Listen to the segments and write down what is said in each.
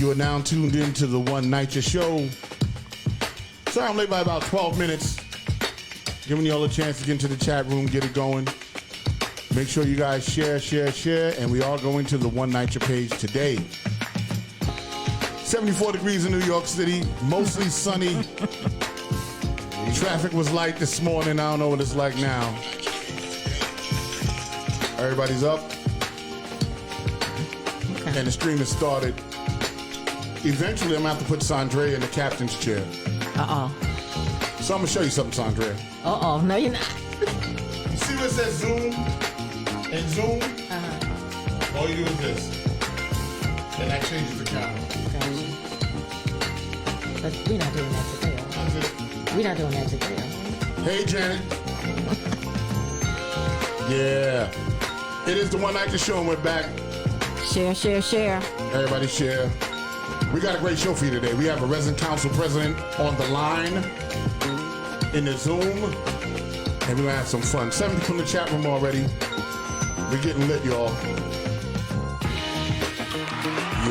You are now tuned in to the One Night Show. Sorry, I'm late by about 12 minutes. Giving y'all a chance to get into the chat room, get it going. Make sure you guys share, and we are going to the One Night page today. 74 degrees in New York City, mostly sunny. Traffic was light this morning. I don't know what it's like now. Everybody's up. Okay. And the stream has started. Eventually, I'm going to have to put Saundrea in the captain's chair. So I'm going to show you something, Saundrea. No, you're not. See where it says Zoom? And Zoom? All you do is this. And that changes the camera. But we're not doing that today. We're not doing that today. Hey, Janet. Yeah. It is the One Night Show, and we're back. Share. Everybody share. We got a great show for you today. We have a resident council president on the line in the Zoom, and we're going to have some fun. 7 people in the chat room already. We're getting lit, y'all.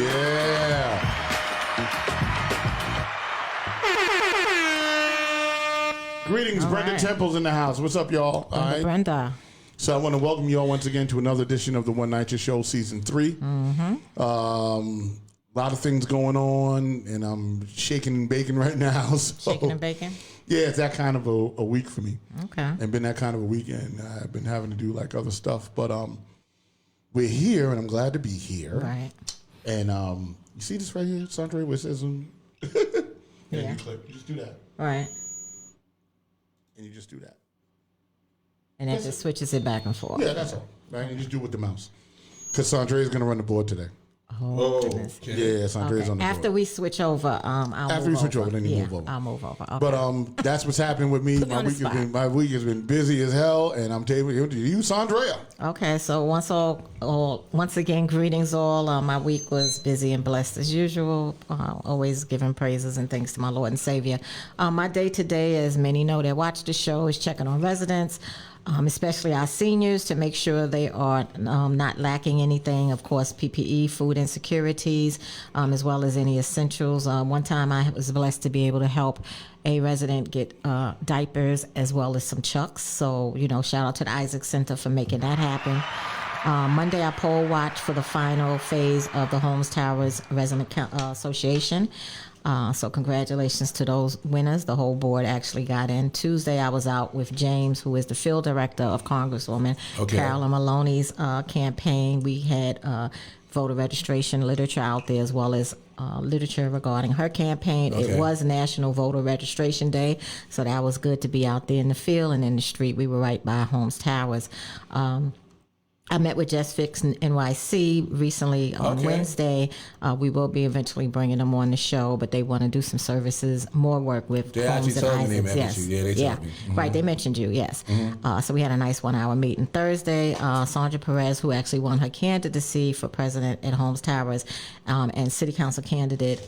Yeah. Greetings, all Brenda right. Temple's in the house. What's up, y'all? All right. Brenda. So I want to welcome you all once again to another edition of the One Night Show, Season 3. A lot of things going on, and I'm shaking and baking right now. So, shaking and baking? Yeah, it's that kind of a week for me. Okay. And been that kind of a weekend. I've been having to do like other stuff. But we're here, and I'm glad to be here. Right. And you see this right here, Saundrea, where it says Zoom? Yeah. You click. You just do that. Right. And you just do that. And that just switches it back and forth. Yeah, that's all. Right? And you just do it with the mouse. Because Saundrea is going to run the board today. Oh, goodness. Okay. Yeah, Saundrea's on the board. After we switch over, I'll move over. Then you move over. I'll move over. Okay. But that's what's happening with me. My week has been busy as hell, and I'm telling you, Saundrea. Okay, so once again, greetings all. My week was busy and blessed as usual. Always giving praises and thanks to my Lord and Savior. My day today, as many know that watch the show, is checking on residents. Especially our seniors, to make sure they are not lacking anything. Of course, PPE, food insecurities, as well as any essentials. One time I was blessed to be able to help a resident get diapers as well as some chucks. So, shout out to the Isaac Center for making that happen. Monday, I poll watched for the final phase of the Holmes Towers Resident Association. So congratulations to those winners. The whole board actually got in. Tuesday, I was out with James, who is the field director of Congresswoman Carolyn Maloney's campaign. We had voter registration literature out there, as well as literature regarding her campaign. It was National Voter Registration Day, so that was good to be out there in the field and in the street. We were right by Holmes Towers. I met with Just Fix NYC recently on Wednesday. We will be eventually bringing them on the show, but they want to do some services, more work with Holmes and Isaacs. Yes. They told me. Mm-hmm. Right, they mentioned you, yes. Mm-hmm. So we had a nice 1-hour meeting. Thursday, Saundrea Perez, who actually won her candidacy for president at Holmes Towers, and city council candidate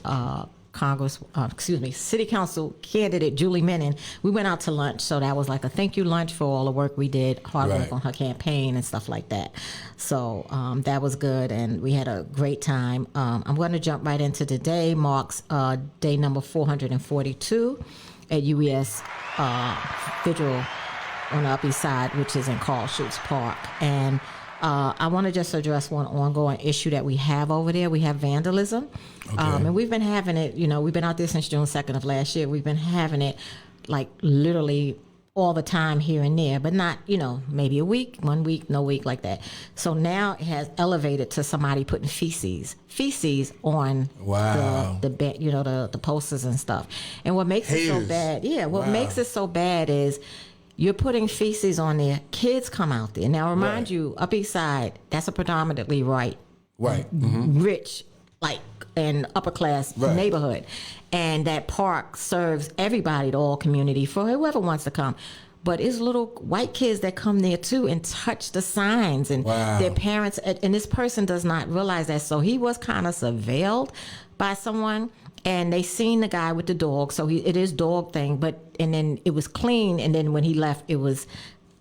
City Council candidate Julie Menon, we went out to lunch. So that was like a thank you lunch for all the work we did, hard work on her campaign and stuff like that. So that was good, and we had a great time. I'm going to jump right into today. Marks day number 442 at UES Vigil on the Upper East Side, which is in Carl Schutz Park. And I want to just address one ongoing issue that we have over there. We have vandalism. And we've been having it, we've been out there since June 2nd of last year. We've been having it like literally all the time here and there, but not, maybe a week, 1 week, no week like that. So now it has elevated to somebody putting feces on the posters and stuff. And what makes it so bad, makes it so bad is you're putting feces on there. Kids come out there. Now, remind you, Up East Side, that's a predominantly rich, and upper class neighborhood. And that park serves everybody, the all community, for whoever wants to come. But it's little white kids that come there too and touch the signs, and their parents, and this person does not realize that. So he was kind of surveilled by someone, and they seen the guy with the dog. So it is dog thing, and then it was clean. And then when he left, it was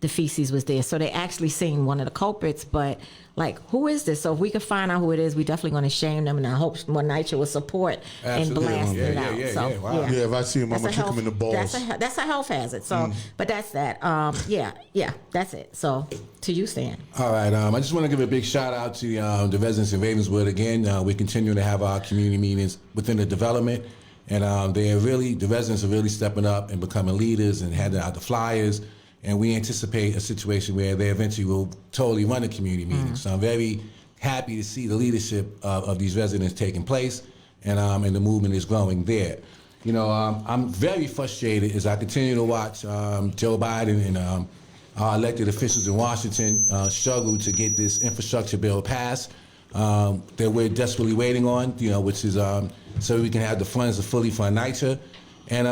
the feces was there. So they actually seen one of the culprits, but like, who is this? So if we could find out who it is, we definitely going to shame them, and I hope more NYCHA will support and blast it out. So Wow. Yeah, if I see him, I'm gonna kick him in the balls. That's a health hazard. So, but that's that. Yeah, that's it. So to you, Stan. All right. I just want to give a big shout out to the residents in Ravenswood again. We continue to have our community meetings within the development, and the residents are really stepping up and becoming leaders and handing out the flyers. And we anticipate a situation where they eventually will totally run a community meeting. So I'm very happy to see the leadership of these residents taking place, and the movement is growing there. I'm very frustrated as I continue to watch Joe Biden and our elected officials in Washington struggle to get this infrastructure bill passed that we're desperately waiting on, which is so we can have the funds to fully fund NYCHA. And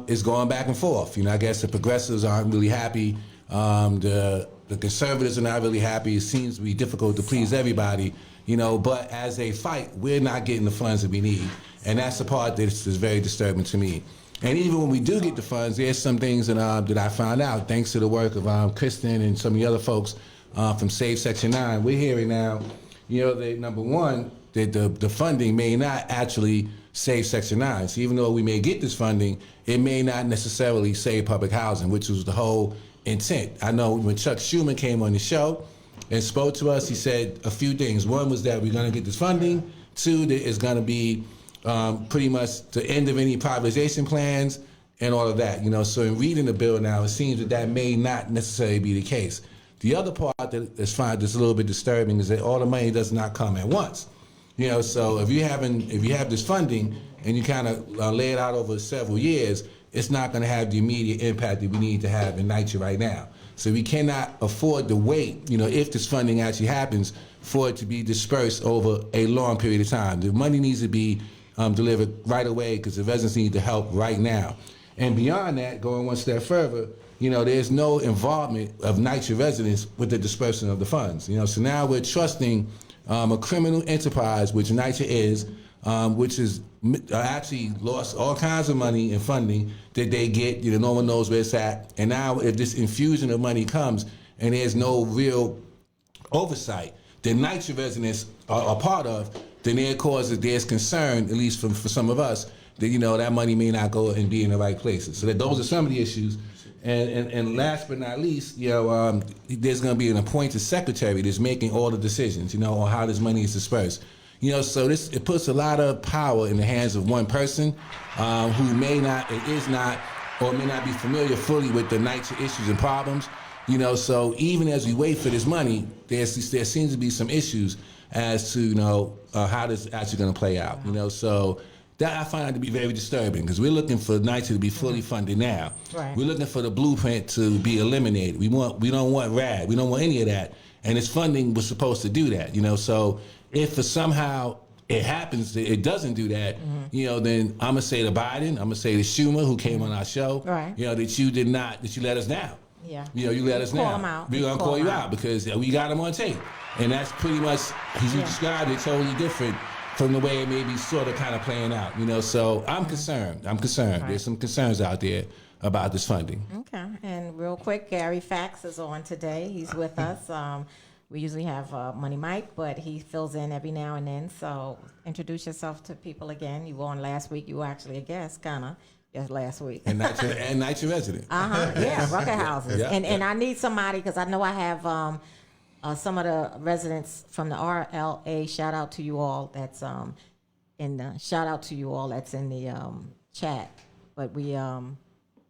it's going back and forth. I guess the progressives aren't really happy. The conservatives are not really happy. It seems to be difficult to please everybody, but as a fight, we're not getting the funds that we need. And that's the part that is very disturbing to me. And even when we do get the funds, there's some things that I found out, thanks to the work of Kristen and some of the other folks from Save Section 9. We're hearing now, that number one, that the funding may not actually save Section 9. So even though we may get this funding, it may not necessarily save public housing, which was the whole intent. I know when Chuck Schumer came on the show and spoke to us, he said a few things. One was that we're going to get this funding. Two, that it's going to be pretty much the end of any privatization plans and all of that. So in reading the bill now, it seems that may not necessarily be the case. The other part that's a little bit disturbing is that all the money does not come at once. So if you have this funding and you kind of lay it out over several years, it's not going to have the immediate impact that we need to have in NYCHA right now. So we cannot afford to wait, if this funding actually happens, for it to be dispersed over a long period of time. The money needs to be delivered right away because the residents need the help right now. And beyond that, going one step further, there's no involvement of NYCHA residents with the disbursement of the funds. So now we're trusting a criminal enterprise, which NYCHA is, which is actually lost all kinds of money and funding that they get. No one knows where it's at. And now if this infusion of money comes and there's no real oversight that NYCHA residents are part of, then there's concern, at least for some of us, that that money may not go and be in the right places. So those are some of the issues. And last but not least, there's going to be an appointed secretary that's making all the decisions, on how this money is dispersed. So it puts a lot of power in the hands of one person who may not be familiar fully with the NYCHA issues and problems. So even as we wait for this money, there seems to be some issues as to how this is actually going to play out. So that I find that to be very disturbing because we're looking for NYCHA to be fully funded now. Right. We're looking for the blueprint to be eliminated. We don't want RAD. We don't want any of that. And this funding was supposed to do that. So if for somehow it happens that it doesn't do that, then I'm gonna say to Biden, I'm gonna say to Schumer, who came on our show, right. that you let us down. Yeah. You let us down. Call him out. We're gonna call you out because we got him on tape, and that's pretty much as you described it, totally different from the way it may be sort of kind of playing out. So I'm concerned. Right. There's some concerns out there about this funding. Okay, and real quick, Gary Fax is on today. He's with us. We usually have Money Mike, but he fills in every now and then. So introduce yourself to people again. You were on last week. You were actually a guest, kind of. Yes, last week. And NYCHA resident. Yeah, Rucker houses. Yeah. And I need somebody because I know I have some of the residents from the RLA. Shout out to you all. That's shout out to you all. That's in the chat. But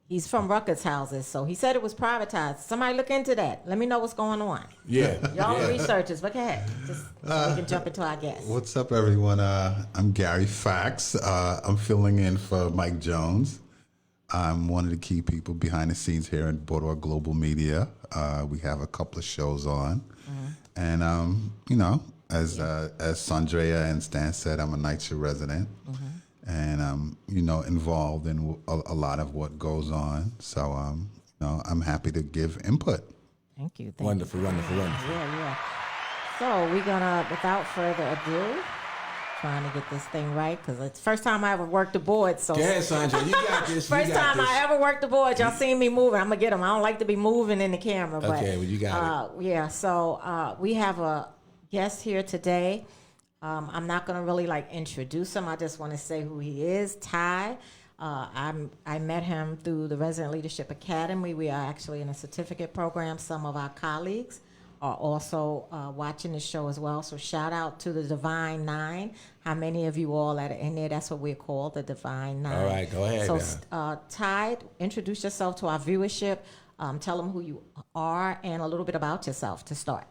he's from Rucker's houses, so he said it was privatized. Somebody look into that. Let me know what's going on. Yeah. Y'all researchers, but go ahead. Just so we can jump into our guest. What's up, everyone? I'm Gary Fax. I'm filling in for Mike Jones. I'm one of the key people behind the scenes here in Boardwalk Global Media. We have a couple of shows on. And, as Saundrea and Stan said, I'm a NYCHA resident. And I'm, involved in a lot of what goes on. So, I'm happy to give input. Thank you. Wonderful. Yeah. So we're gonna, without further ado, trying to get this thing right because it's the first time I ever worked the board. So Go ahead, Saundrea. You got this. first time I ever worked the board. Y'all seen me moving. I'm gonna get them. I don't like to be moving in the camera. But, Okay, well, you got it. Yeah. So we have a guest here today. I'm not gonna really introduce him. I just want to say who he is. Ty. I met him through the Resident Leadership Academy. We are actually in a certificate program. Some of our colleagues are also watching the show as well. So shout out to the Divine Nine. How many of you all are in there? That's what we're called, the Divine Nine. All right, go ahead. So Ty, introduce yourself to our viewership. Tell them who you are and a little bit about yourself to start.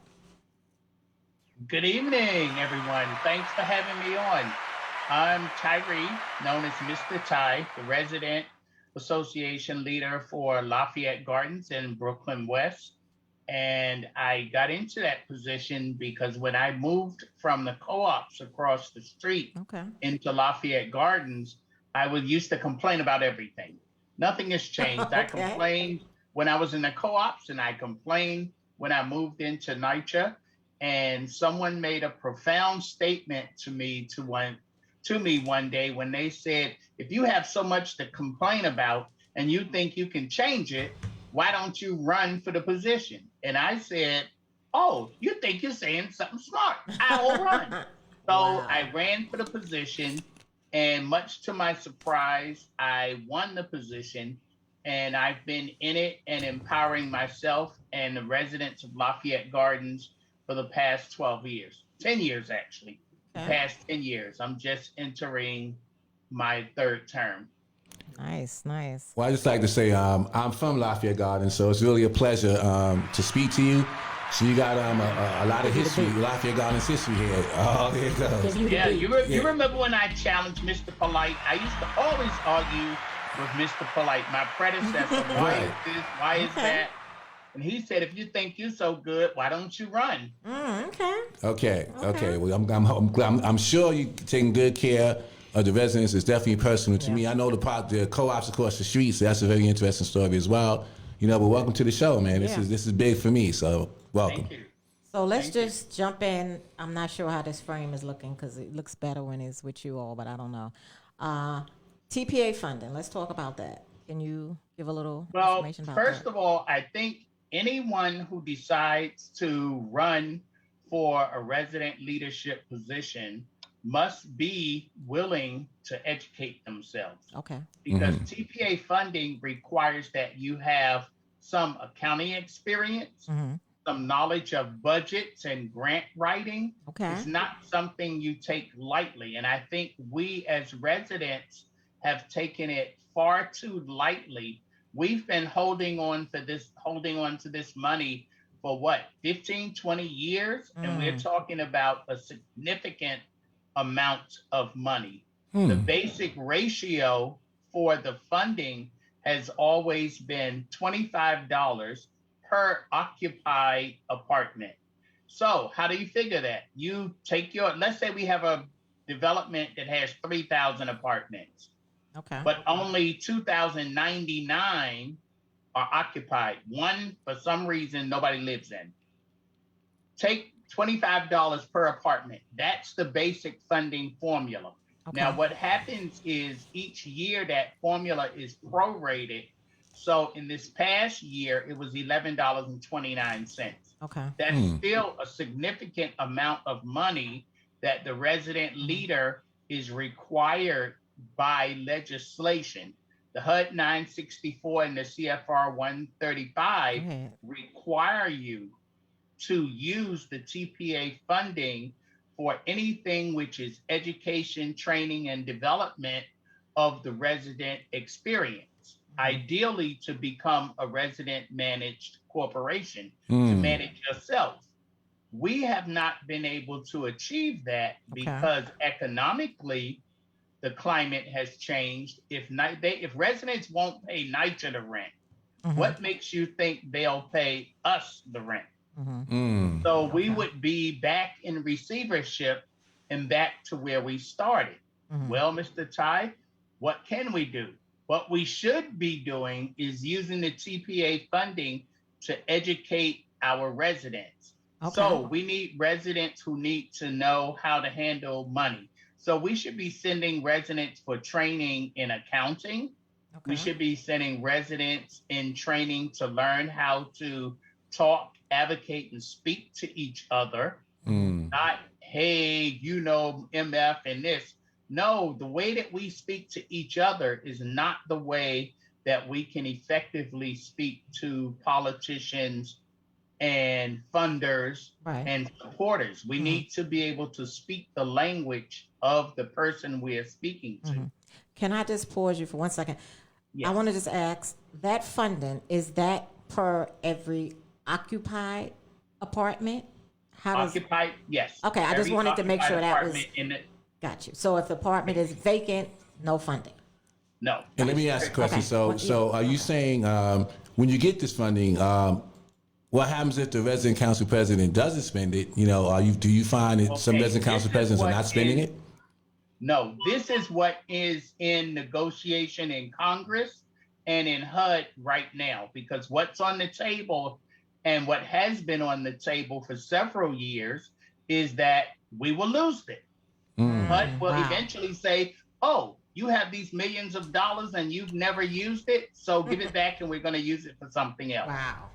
Good evening, everyone. Thanks for having me on. I'm Tyree, known as Mr. Ty, the resident association leader for Lafayette Gardens in Brooklyn West. And I got into that position because when I moved from the co-ops across the street into Lafayette Gardens, I used to complain about everything. Nothing has changed. I complained when I was in the co-ops and I complained when I moved into NYCHA. And someone made a profound statement to me one day when they said, if you have so much to complain about and you think you can change it, why don't you run for the position? And I said, oh, you think you're saying something smart. I will run. So I ran for the position, and much to my surprise, I won the position, and I've been in it and empowering myself and the residents of Lafayette Gardens for the past 12 years, 10 years actually. The past 10 years. I'm just entering my third term. Nice. Well, I just like to say I'm from Lafayette Gardens, so it's really a pleasure to speak to you. So you got a lot of history, Lafayette Gardens history here. Oh, there it goes. Yeah, you remember when I challenged Mr. Polite? I used to always argue with Mr. Polite, my predecessor. Why is this? Why is that? And he said, if you think you're so good, why don't you run? Okay. Well, I'm sure you're taking good care of the residents. It's definitely personal to me. I know the co-ops across the street, so that's a very interesting story as well. But welcome to the show, man. This is big for me, so welcome. Thank you. So let's just jump in. I'm not sure how this frame is looking because it looks better when it's with you all, but I don't know. TPA funding, let's talk about that. Can you give a little information about that? Well, first of all, I think anyone who decides to run for a resident leadership position must be willing to educate themselves. Because TPA funding requires that you have some accounting experience, some knowledge of budgets and grant writing. It's not something you take lightly. And I think we as residents have taken it far too lightly. We've been holding on to this money for 15, 20 years? And we're talking about a significant amount of money. The basic ratio for the funding has always been $25 per occupied apartment. So how do you figure that? You take let's say we have a development that has 3,000 apartments. But only 2,099 are occupied. One, for some reason, nobody lives in. Take $25 per apartment. That's the basic funding formula. Now, what happens is each year that formula is prorated. So in this past year, it was $11.29. That's still a significant amount of money that the resident leader is required by legislation. The HUD 964 and the CFR 135 require you to use the TPA funding for anything which is education, training, and development of the resident experience. Ideally, to become a resident managed corporation, to manage yourself. We have not been able to achieve that because economically, the climate has changed. If residents won't pay NYCHA the rent, what makes you think they'll pay us the rent? So we would be back in receivership and back to where we started. Well, Mr. Ty, what can we do? What we should be doing is using the TPA funding to educate our residents. So we need residents who need to know how to handle money. So we should be sending residents for training in accounting. We should be sending residents in training to learn how to talk, advocate, and speak to each other. Not, hey, MF and this. No, the way that we speak to each other is not the way that we can effectively speak to politicians and funders and supporters. We need to be able to speak the language of the person we are speaking to. Can I just pause you for 1 second? Yes. I want to just ask, that funding, is that per every occupied apartment? How does Occupied, yes. Okay, I just Every wanted to make sure that was occupied got you. So if the apartment is vacant, no funding. No. And let me ask a question. Okay. So are you saying when you get this funding, what happens if the resident council president doesn't spend it? Do you find that some resident council presidents are not spending it? No, this is what is in negotiation in Congress and in HUD right now, because what's on the table and what has been on the table for several years is that we will lose it. HUD will eventually say, oh, you have these millions of dollars and you've never used it, so give it back and we're going to use it for something else. Wow.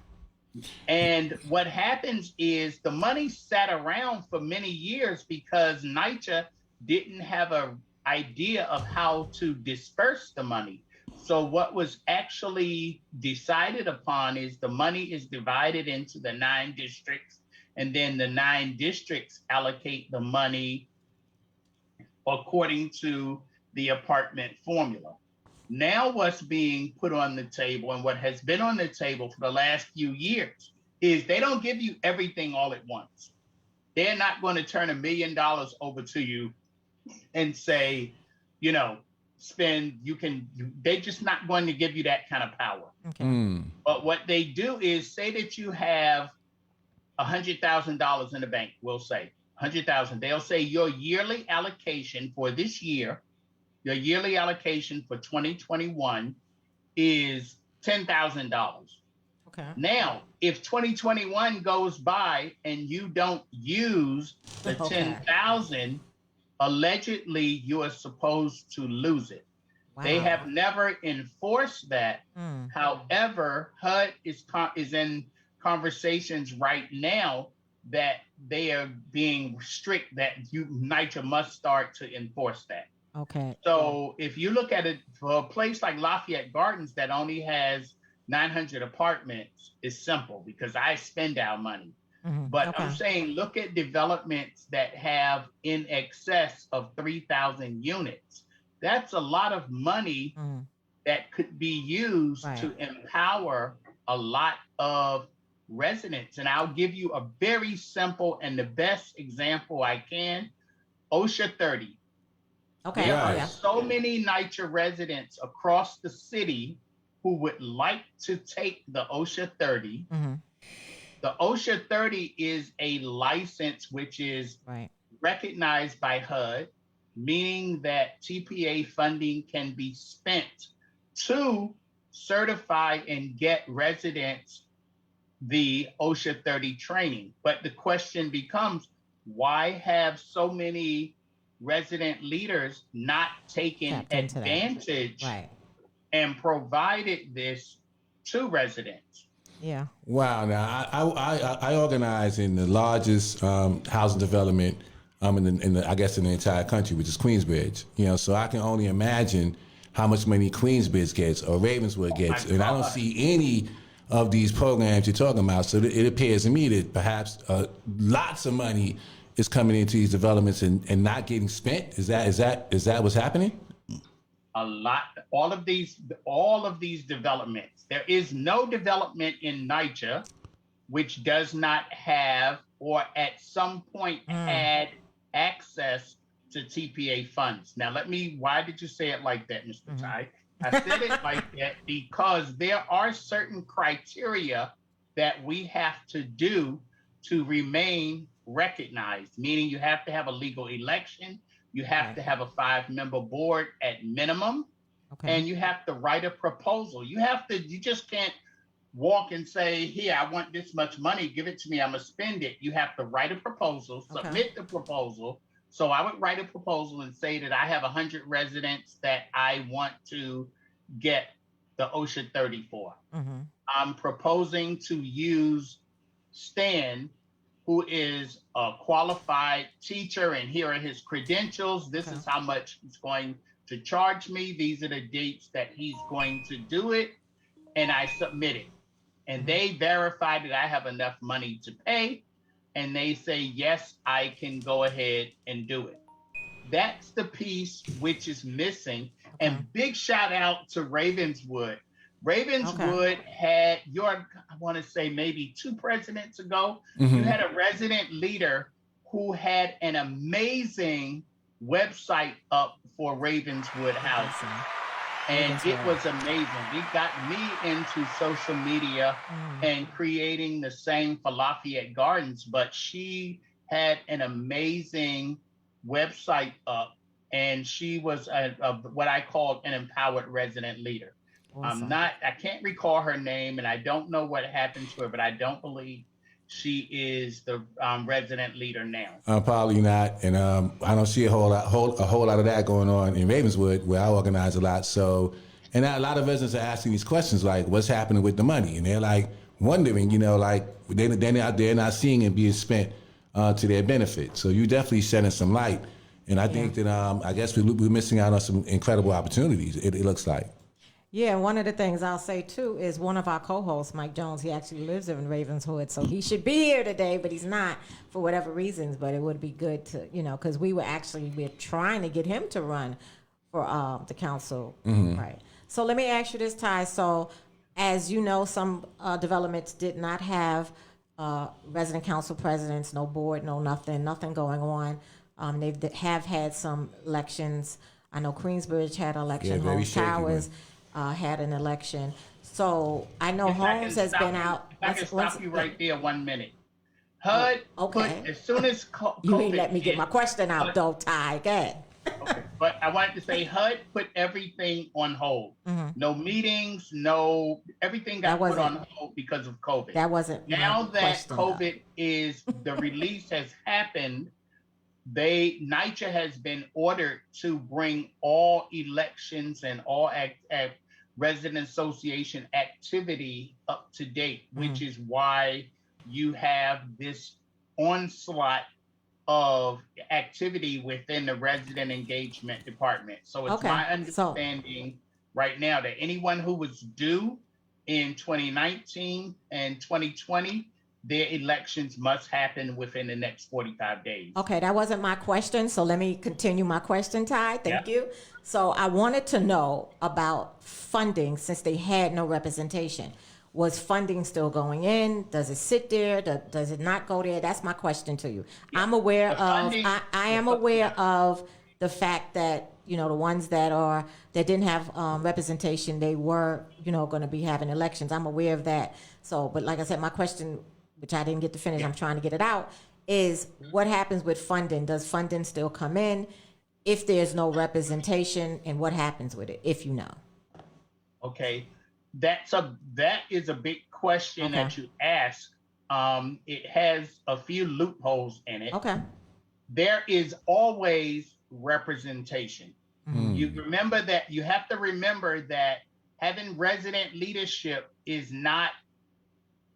And what happens is the money sat around for many years because NYCHA didn't have an idea of how to disperse the money. So what was actually decided upon is the money is divided into the 9 districts, and then the 9 districts allocate the money according to the apartment formula. Now what's being put on the table and what has been on the table for the last few years is they don't give you everything all at once. They're not going to turn $1 million over to you and say, they're just not going to give you that kind of power. Okay. But what they do is say that you have $100,000 in the bank, we'll say 100,000. They'll say your yearly allocation for this year, your yearly allocation for 2021 is $10,000. Okay. Now, if 2021 goes by and you don't use the 10,000, allegedly you are supposed to lose it. Wow. They have never enforced that. However, HUD is in conversations right now that they are being strict that NYCHA must start to enforce that. Okay. So if you look at it for a place like Lafayette Gardens that only has 900 apartments, it's simple because I spend our money. But I'm saying look at developments that have in excess of 3,000 units. That's a lot of money that could be used to empower a lot of residents. And I'll give you a very simple and the best example I can. OSHA 30. Okay. There are so many NYCHA residents across the city who would like to take the OSHA 30. The OSHA 30 is a license which is recognized by HUD, meaning that TPA funding can be spent to certify and get residents the OSHA 30 training. But the question becomes, why have so many resident leaders not taken advantage and provided this to residents? Yeah. Wow. Now, I organize in the largest housing development in the entire country, which is Queensbridge. So I can only imagine how much money Queensbridge gets or Ravenswood gets, and I don't see any of these programs you're talking about. So it appears to me that perhaps lots of money is coming into these developments and not getting spent. Is that what's happening? A lot. All of these developments. There is no development in NYCHA which does not have or at some point had access to TPA funds. Now, why did you say it like that, Mr. Ty? I said it like that because there are certain criteria that we have to do to remain recognized, meaning you have to have a legal election, you have to have a 5-member board at minimum, and you have to write a proposal. You just can't walk and say, here, I want this much money, give it to me, I'm gonna spend it. You have to write a proposal, submit the proposal, So I would write a proposal and say that I have 100 residents that I want to get the OSHA 30 for. Mm-hmm. I'm proposing to use Stan, who is a qualified teacher, and here are his credentials. This is how much he's going to charge me. These are the dates that he's going to do it. And I submit it. And they verify that I have enough money to pay. And they say, yes, I can go ahead and do it. That's the piece which is missing. And big shout out to Ravenswood. Ravenswood had I want to say maybe 2 presidents ago, you had a resident leader who had an amazing website up for Ravenswood Housing. And it was amazing. It got me into social media and creating the same for Lafayette Gardens, but she had an amazing website up, and she was what I called an empowered resident leader. Awesome. I can't recall her name, and I don't know what happened to her, but I don't believe she is the resident leader now. Probably not, and I don't see a whole lot of that going on in Ravenswood, where I organize a lot. So, and a lot of residents are asking these questions like, "What's happening with the money?" And they're like wondering, like they're not seeing it being spent to their benefit. So you definitely shedding some light, and I think that I guess we're missing out on some incredible opportunities. It looks like. Yeah, one of the things I'll say too is one of our co-hosts, Mike Jones, he actually lives in Ravenswood, so he should be here today, but he's not for whatever reasons. But it would be good to, because we're trying to get him to run for the council, right? So let me ask you this, Ty. So, as you know, some developments did not have resident council presidents, no board, no nothing going on. They have had some elections. I know Queensbridge had an election. Holmes Towers had an election. So I know Holmes has been out. If I can stop you right there 1 minute. HUD, as soon as COVID you ain't let me get my question out, though, Ty. Go ahead. Okay, but I wanted to say HUD put everything on hold. No meetings, everything got put on hold because of COVID. That wasn't now my that question, COVID is the release has happened. NYCHA has been ordered to bring all elections and all resident association activity up to date, which is why you have this onslaught of activity within the resident engagement department. So it's my understanding right now that anyone who was due in 2019 and 2020, their elections must happen within the next 45 days. Okay, that wasn't my question, so let me continue my question, Ty. Thank you. So I wanted to know about funding since they had no representation. Was funding still going in? Does it sit there? Does it not go there? That's my question to you. Yeah. I'm aware of. I am aware of the fact that the ones that didn't have representation, they were going to be having elections. I'm aware of that. So, but like I said, my question, which I didn't get to finish, I'm trying to get it out, is what happens with funding? Does funding still come in if there's no representation, and what happens with it, if you know? Okay, that is a big question that you ask. It has a few loopholes in it. Okay. There is always representation. You have to remember that having resident leadership is not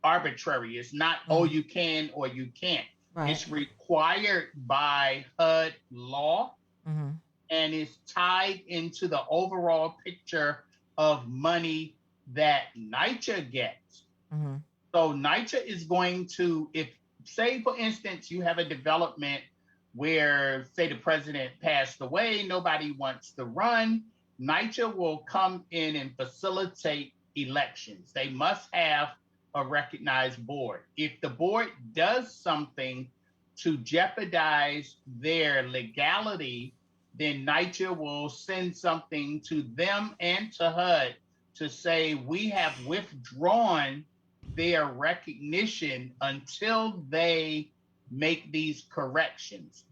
arbitrary. It's not, you can or you can't. Right. It's required by HUD law, and it's tied into the overall picture of money that NYCHA gets. So NYCHA is going to, say for instance, you have a development where, say, the president passed away, nobody wants to run, NYCHA will come in and facilitate elections. They must have a recognized board. If the board does something to jeopardize their legality, then NYCHA will send something to them and to HUD to say, we have withdrawn their recognition until they make these corrections.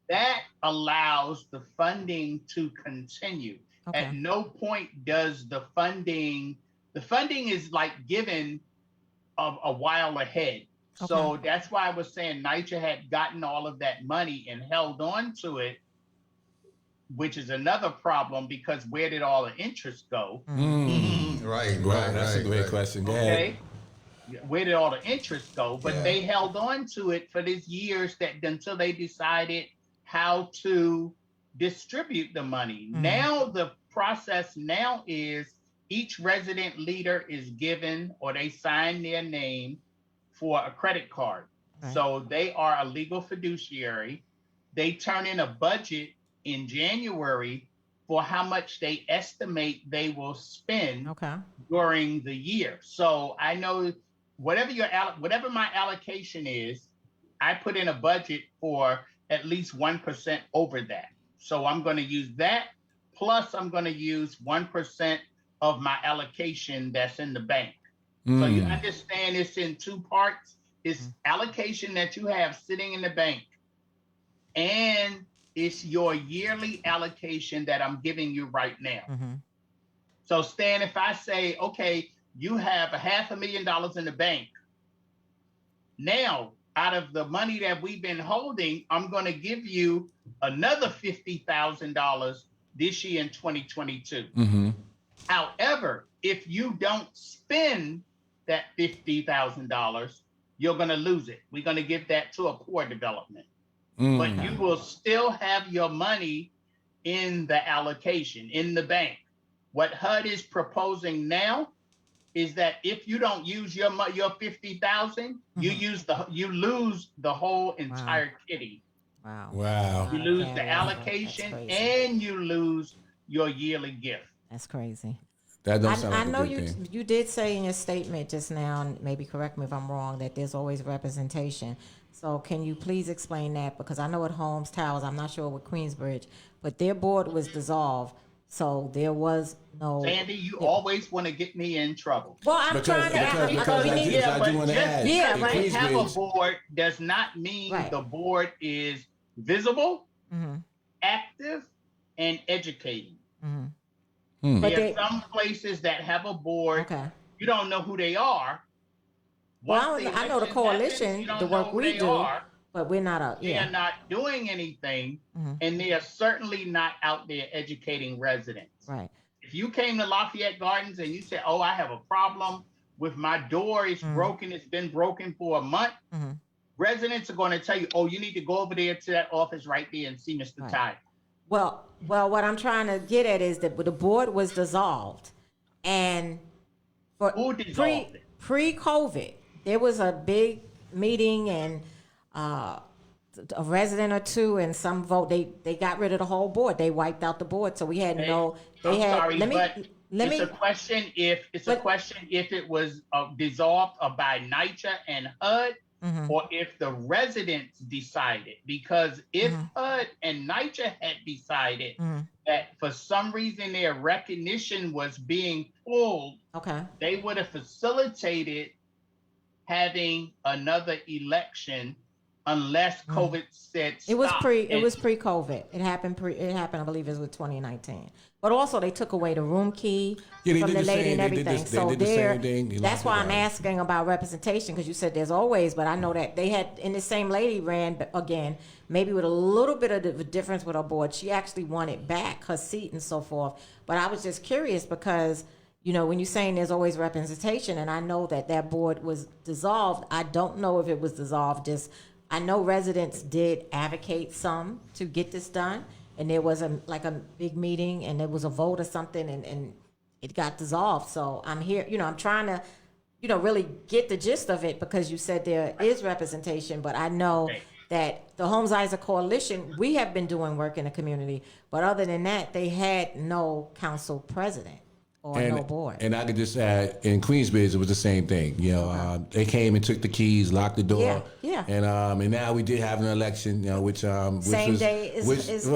That allows the funding to continue. At no point does the funding is like given a while ahead. So that's why I was saying NYCHA had gotten all of that money and held on to it, which is another problem because where did all the interest go? Right. That's a great question. Go ahead. Okay. Where did all the interest go? But they held on to it for these years until they decided how to distribute the money. Now the process now is each resident leader is given or they sign their name for a credit card. Right. So they are a legal fiduciary. They turn in a budget in January for how much they estimate they will spend during the year. So I know whatever my allocation is, I put in a budget for at least 1% over that. So I'm going to use that, plus I'm going to use 1% of my allocation that's in the bank. So you understand it's in two parts. It's allocation that you have sitting in the bank, and it's your yearly allocation that I'm giving you right now. So Stan, if I say, okay, you have $500,000 in the bank. Now, out of the money that we've been holding, I'm going to give you another $50,000 this year in 2022. However, if you don't spend that $50,000, you're going to lose it. We're going to give that to a poor development. But you will still have your money in the allocation, in the bank. What HUD is proposing now is that if you don't use your $50,000, you lose the whole entire kitty. Wow. You lose the allocation and you lose your yearly gift. That's crazy. That don't sound like I know a good thing. you did say in your statement just now, and maybe correct me if I'm wrong, that there's always representation. So can you please explain that? Because I know at Holmes Towers, I'm not sure with Queensbridge, but their board was dissolved. So there was no. Sandy, you always want to get me in trouble. Well, I'm trying to ask. Because I do want to add. Yeah, right. Have a board does not mean the board is visible, active, and educating. There are some places that have a board. You don't know who they are. Well, I know the coalition, the work we do, but we're not They are not doing anything, and they are certainly not out there educating residents. Right. If you came to Lafayette Gardens and you said, "Oh, I have a problem with my door. It's broken. It's been broken for a month," residents are going to tell you, "Oh, you need to go over there to that office right there and see Mr. Ty." Well, what I'm trying to get at is that the board was dissolved, and for Who dissolved it? Pre-COVID, there was a big meeting and a resident or two and some vote. They got rid of the whole board. They wiped out the board, so we had no. They I'm had. sorry, Let me. A question if it was dissolved by NYCHA and HUD. Or if the residents decided, because if HUD and NYCHA had decided that for some reason their recognition was being pulled, they would have facilitated having another election unless COVID said stop. It was pre-COVID. It happened. I believe it was with 2019. But also they took away the room key from the lady and everything. So that's why I'm asking about representation, because you said there's always, but I know that they had, and the same lady ran, but again, maybe with a little bit of a difference with her board. She actually wanted back her seat and so forth. But I was just curious because, you know, when you're saying there's always representation, and I know that board was dissolved, I don't know if it was dissolved. I know residents did advocate some to get this done, and there was a big meeting, and there was a vote or something, and it got dissolved. So I'm here, I'm trying to, really get the gist of it, because you said there is representation, but I know that the Homes Isaac Coalition, we have been doing work in the community, but other than that, they had no council president. Or no board. And I could just add, in Queensbridge, it was the same thing. They came and took the keys, locked the door. Yeah. And now we did have an election, which same day is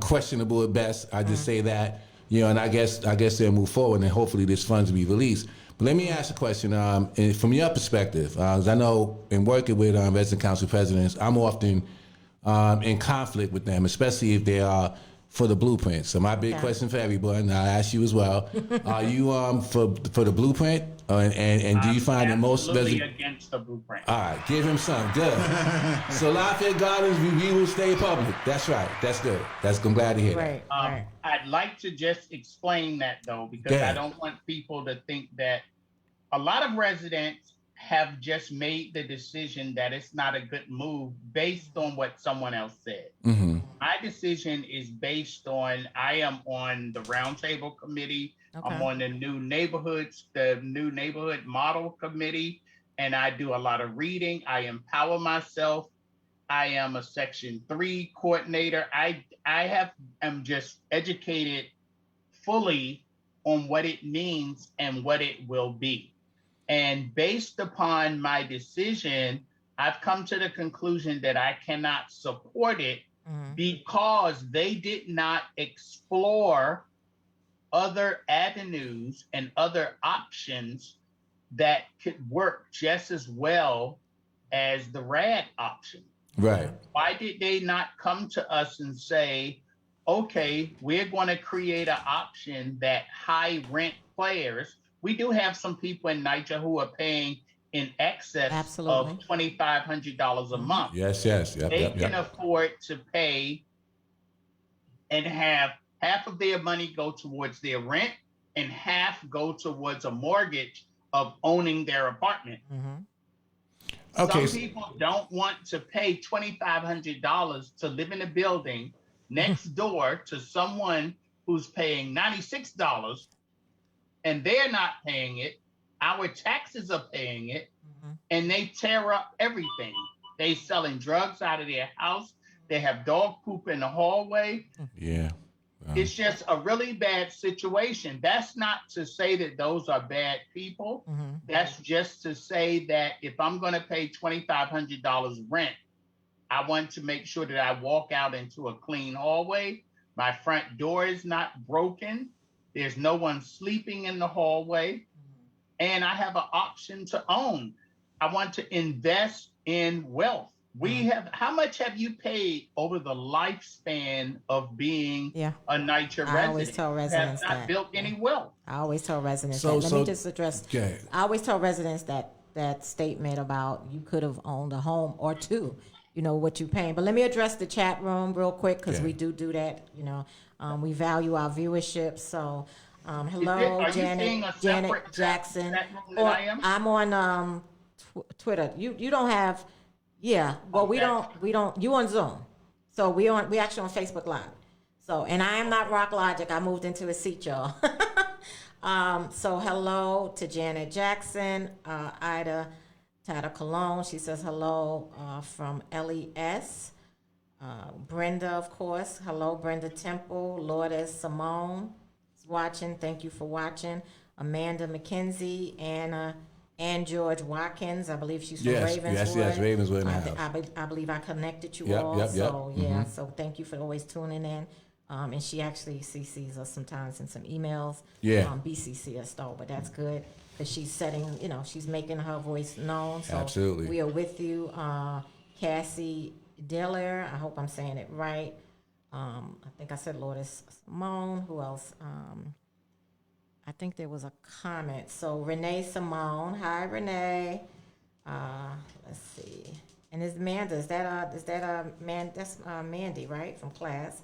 questionable at best. I just say that, and I guess they'll move forward, and hopefully this funds will be released. But let me ask a question, and from your perspective, as I know in working with resident council presidents, I'm often in conflict with them, especially if they are for the blueprint. So my big question for everyone, and I'll ask you as well: are you for the blueprint, and do you find that most absolutely against the blueprint? All right, give him some. Good. So Lafayette Gardens review will stay public. That's right. That's good. I'm glad to hear that. Right. I'd like to just explain that though, because I don't want people to think that a lot of residents have just made the decision that it's not a good move based on what someone else said. Mm-hmm. My decision is based on, I am on the roundtable committee. Okay. I'm on the new neighborhood model committee, and I do a lot of reading. I empower myself. I am a Section 3 coordinator. am just educated fully on what it means and what it will be. And based upon my decision, I've come to the conclusion that I cannot support it because they did not explore other avenues and other options that could work just as well as the RAD option. Right. Why did they not come to us and say, okay, we're going to create an option that high rent players, we do have some people in NYCHA who are paying in excess of $2,500 a month. Yes. They can afford to pay and have half of their money go towards their rent and half go towards a mortgage of owning their apartment. Okay. Some people don't want to pay $2,500 to live in a building next door to someone who's paying $96, and they're not paying it. Our taxes are paying it, and they tear up everything. They selling drugs out of their house. They have dog poop in the hallway. Yeah. It's just a really bad situation. That's not to say that those are bad people. That's just to say that if I'm going to pay $2,500 rent, I want to make sure that I walk out into a clean hallway. My front door is not broken. There's no one sleeping in the hallway. And I have an option to own. I want to invest in wealth. How much have you paid over the lifespan of being a NYCHA resident? I always tell residents have not built any wealth. I always tell residents that. Let me just address. Okay. I always tell residents that statement about you could have owned a home or two, what you're paying. But let me address the chat room real quick because we do that. We value our viewership. So, hello, Janet Jackson. I'm on Twitter. You don't have. Yeah, well, we don't. You on Zoom, so we actually on Facebook Live. So, and I am not Rock Logic. I moved into a seat, y'all. So hello to Janet Jackson, Ida Tata Cologne. She says hello from LES. Brenda, of course. Hello, Brenda Temple. Lourdes Simone is watching. Thank you for watching. Amanda McKenzie, Anna. And George Watkins, I believe she's from Ravenswood. Yes, Ravenswood in the house. I believe I connected you all. So, so thank you for always tuning in. And she actually CCs us sometimes in some emails. Yeah. BCC us though, but that's good because she's setting, she's making her voice known. So absolutely. We are with you. Cassie Diller, I hope I'm saying it right. I think I said Lourdes Simone. Who else? I think there was a comment. So Renee Simone, hi Renee. Let's see. And is Amanda? Is that man? That's Mandy, right, from class?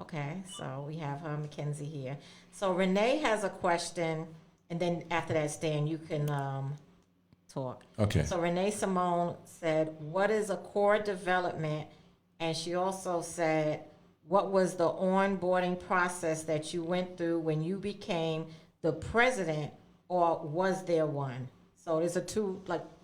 Okay. So we have her Mackenzie here. So Renee has a question, and then after that, Stan, you can talk. Okay. So Renee Simone said, "What is a core development?" And she also said, "What was the onboarding process that you went through when you became the president, or was there one?" So there's a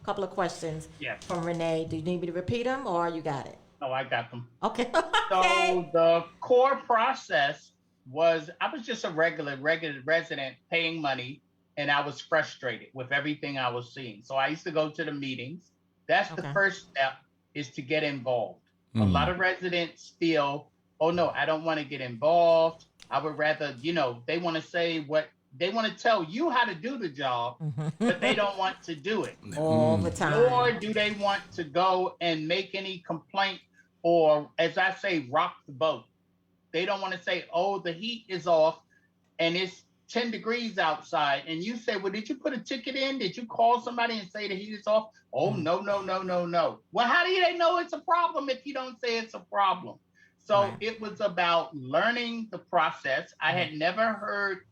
couple of questions from Renee. Do you need me to repeat them, or you got it? No, I got them. Okay. So the core process was, I was just a regular resident paying money, and I was frustrated with everything I was seeing. So I used to go to the meetings. That's the first step, is to get involved. A lot of residents feel, oh no, I don't want to get involved. I would rather, they want to say what they want to tell you how to do the job, but they don't want to do it all the time. Nor do they want to go and make any complaint or, as I say, rock the boat. they don't want to say, oh, the heat is off and it's 10 degrees outside. And you say, well, did you put a ticket in? Did you call somebody and say the heat is off? Oh, no, no, no, no, no. Well, how do they know it's a problem if you don't say it's a problem? So it was about learning the process. I had never heard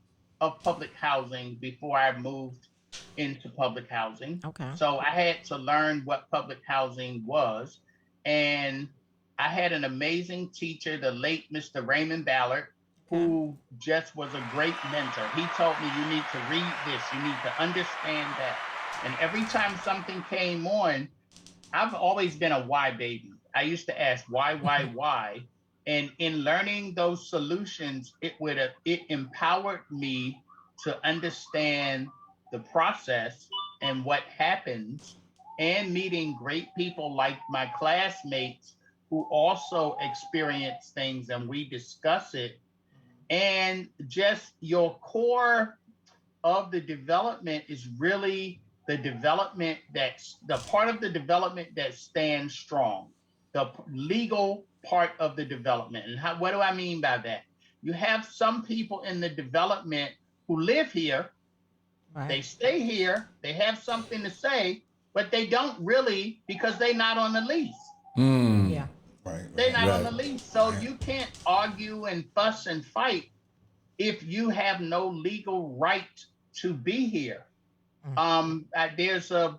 of public housing before I moved into public housing. Okay. So I had to learn what public housing was. And I had an amazing teacher, the late Mr. Raymond Ballard, who just was a great mentor. He told me, you need to read this, you need to understand that. And every time something came on, I've always been a why baby. I used to ask why? And in learning those solutions, it empowered me to understand the process and what happens, and meeting great people like my classmates who also experience things, and we discuss it. And just your core of the development is really the development that's the part of the development that stands strong, the legal part of the development. And what do I mean by that? You have some people in the development who live here, they stay here, they have something to say, but they don't really, because they're not on the lease. Yeah. They're not on the lease. So you can't argue and fuss and fight if you have no legal right to be here. There's a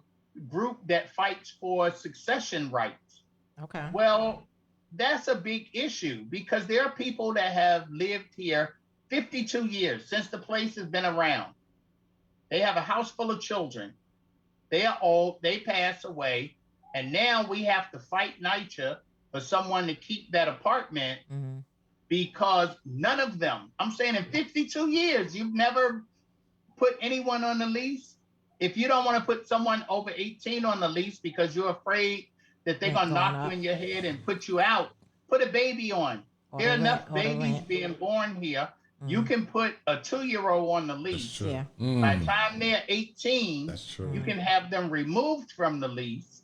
group that fights for succession rights. Okay. Well, that's a big issue because there are people that have lived here 52 years since the place has been around. They have a house full of children. They are old, they pass away, and now we have to fight NYCHA for someone to keep that apartment because none of them, I'm saying in 52 years, you've never put anyone on the lease. If you don't want to put someone over 18 on the lease because you're afraid that they're going to knock you in your head and put you out, put a baby on. There are enough babies being born here. You can put a 2-year-old on the lease. Yeah. By the time they're 18, you can have them removed from the lease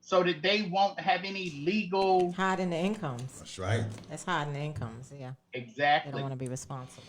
so that they won't have any legal... Hiding the incomes. That's right. That's hiding the incomes, yeah. Exactly. They don't want to be responsible.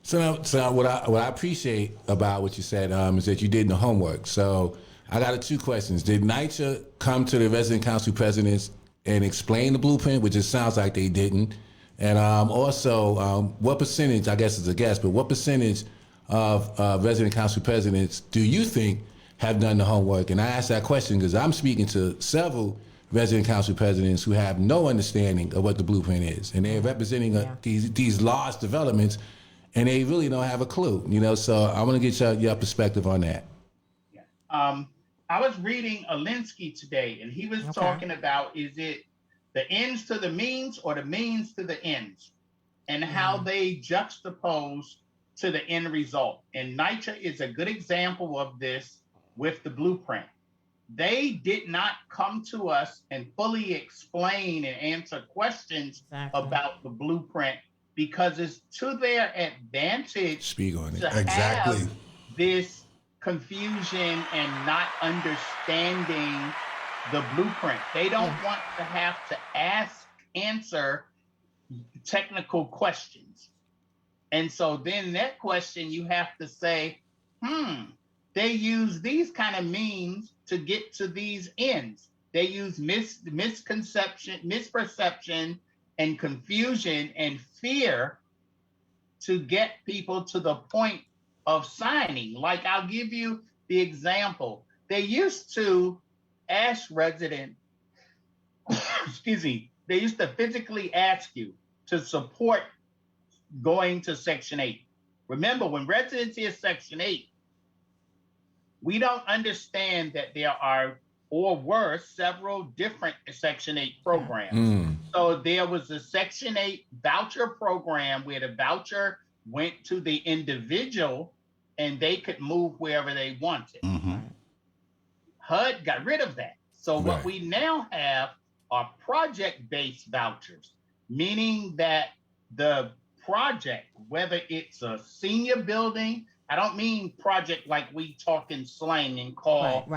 So what I appreciate about what you said is that you did the homework. So I got 2 questions. Did NYCHA come to the resident council presidents and explain the blueprint, which it sounds like they didn't? And also, what percentage, I guess it's a guess, but what percentage of resident council presidents do you think have done the homework? And I ask that question because I'm speaking to several resident council presidents who have no understanding of what the blueprint is. And they're representing these large developments, and they really don't have a clue, So I want to get your perspective on that. I was reading Alinsky today, and he was talking about, is it the ends to the means or the means to the ends, and how they juxtapose to the end result. And NYCHA is a good example of this with the blueprint. They did not come to us and fully explain and answer questions about the blueprint because it's to their advantage Speak on it. to have this confusion and not understanding the blueprint. They don't want to have to answer technical questions. And so then that question, you have to say, they use these kind of means to get to these ends. They use misperception and confusion and fear to get people to the point of signing. Like, I'll give you the example. They used to ask resident, they used to physically ask you to support going to Section 8. Remember, when residency is Section 8, we don't understand that there are or were several different Section 8 programs. So there was a Section 8 voucher program where the voucher went to the individual and they could move wherever they wanted. HUD got rid of that. So what we now have are project-based vouchers, meaning that the project, whether it's a senior building, I don't mean project like we talk in slang and call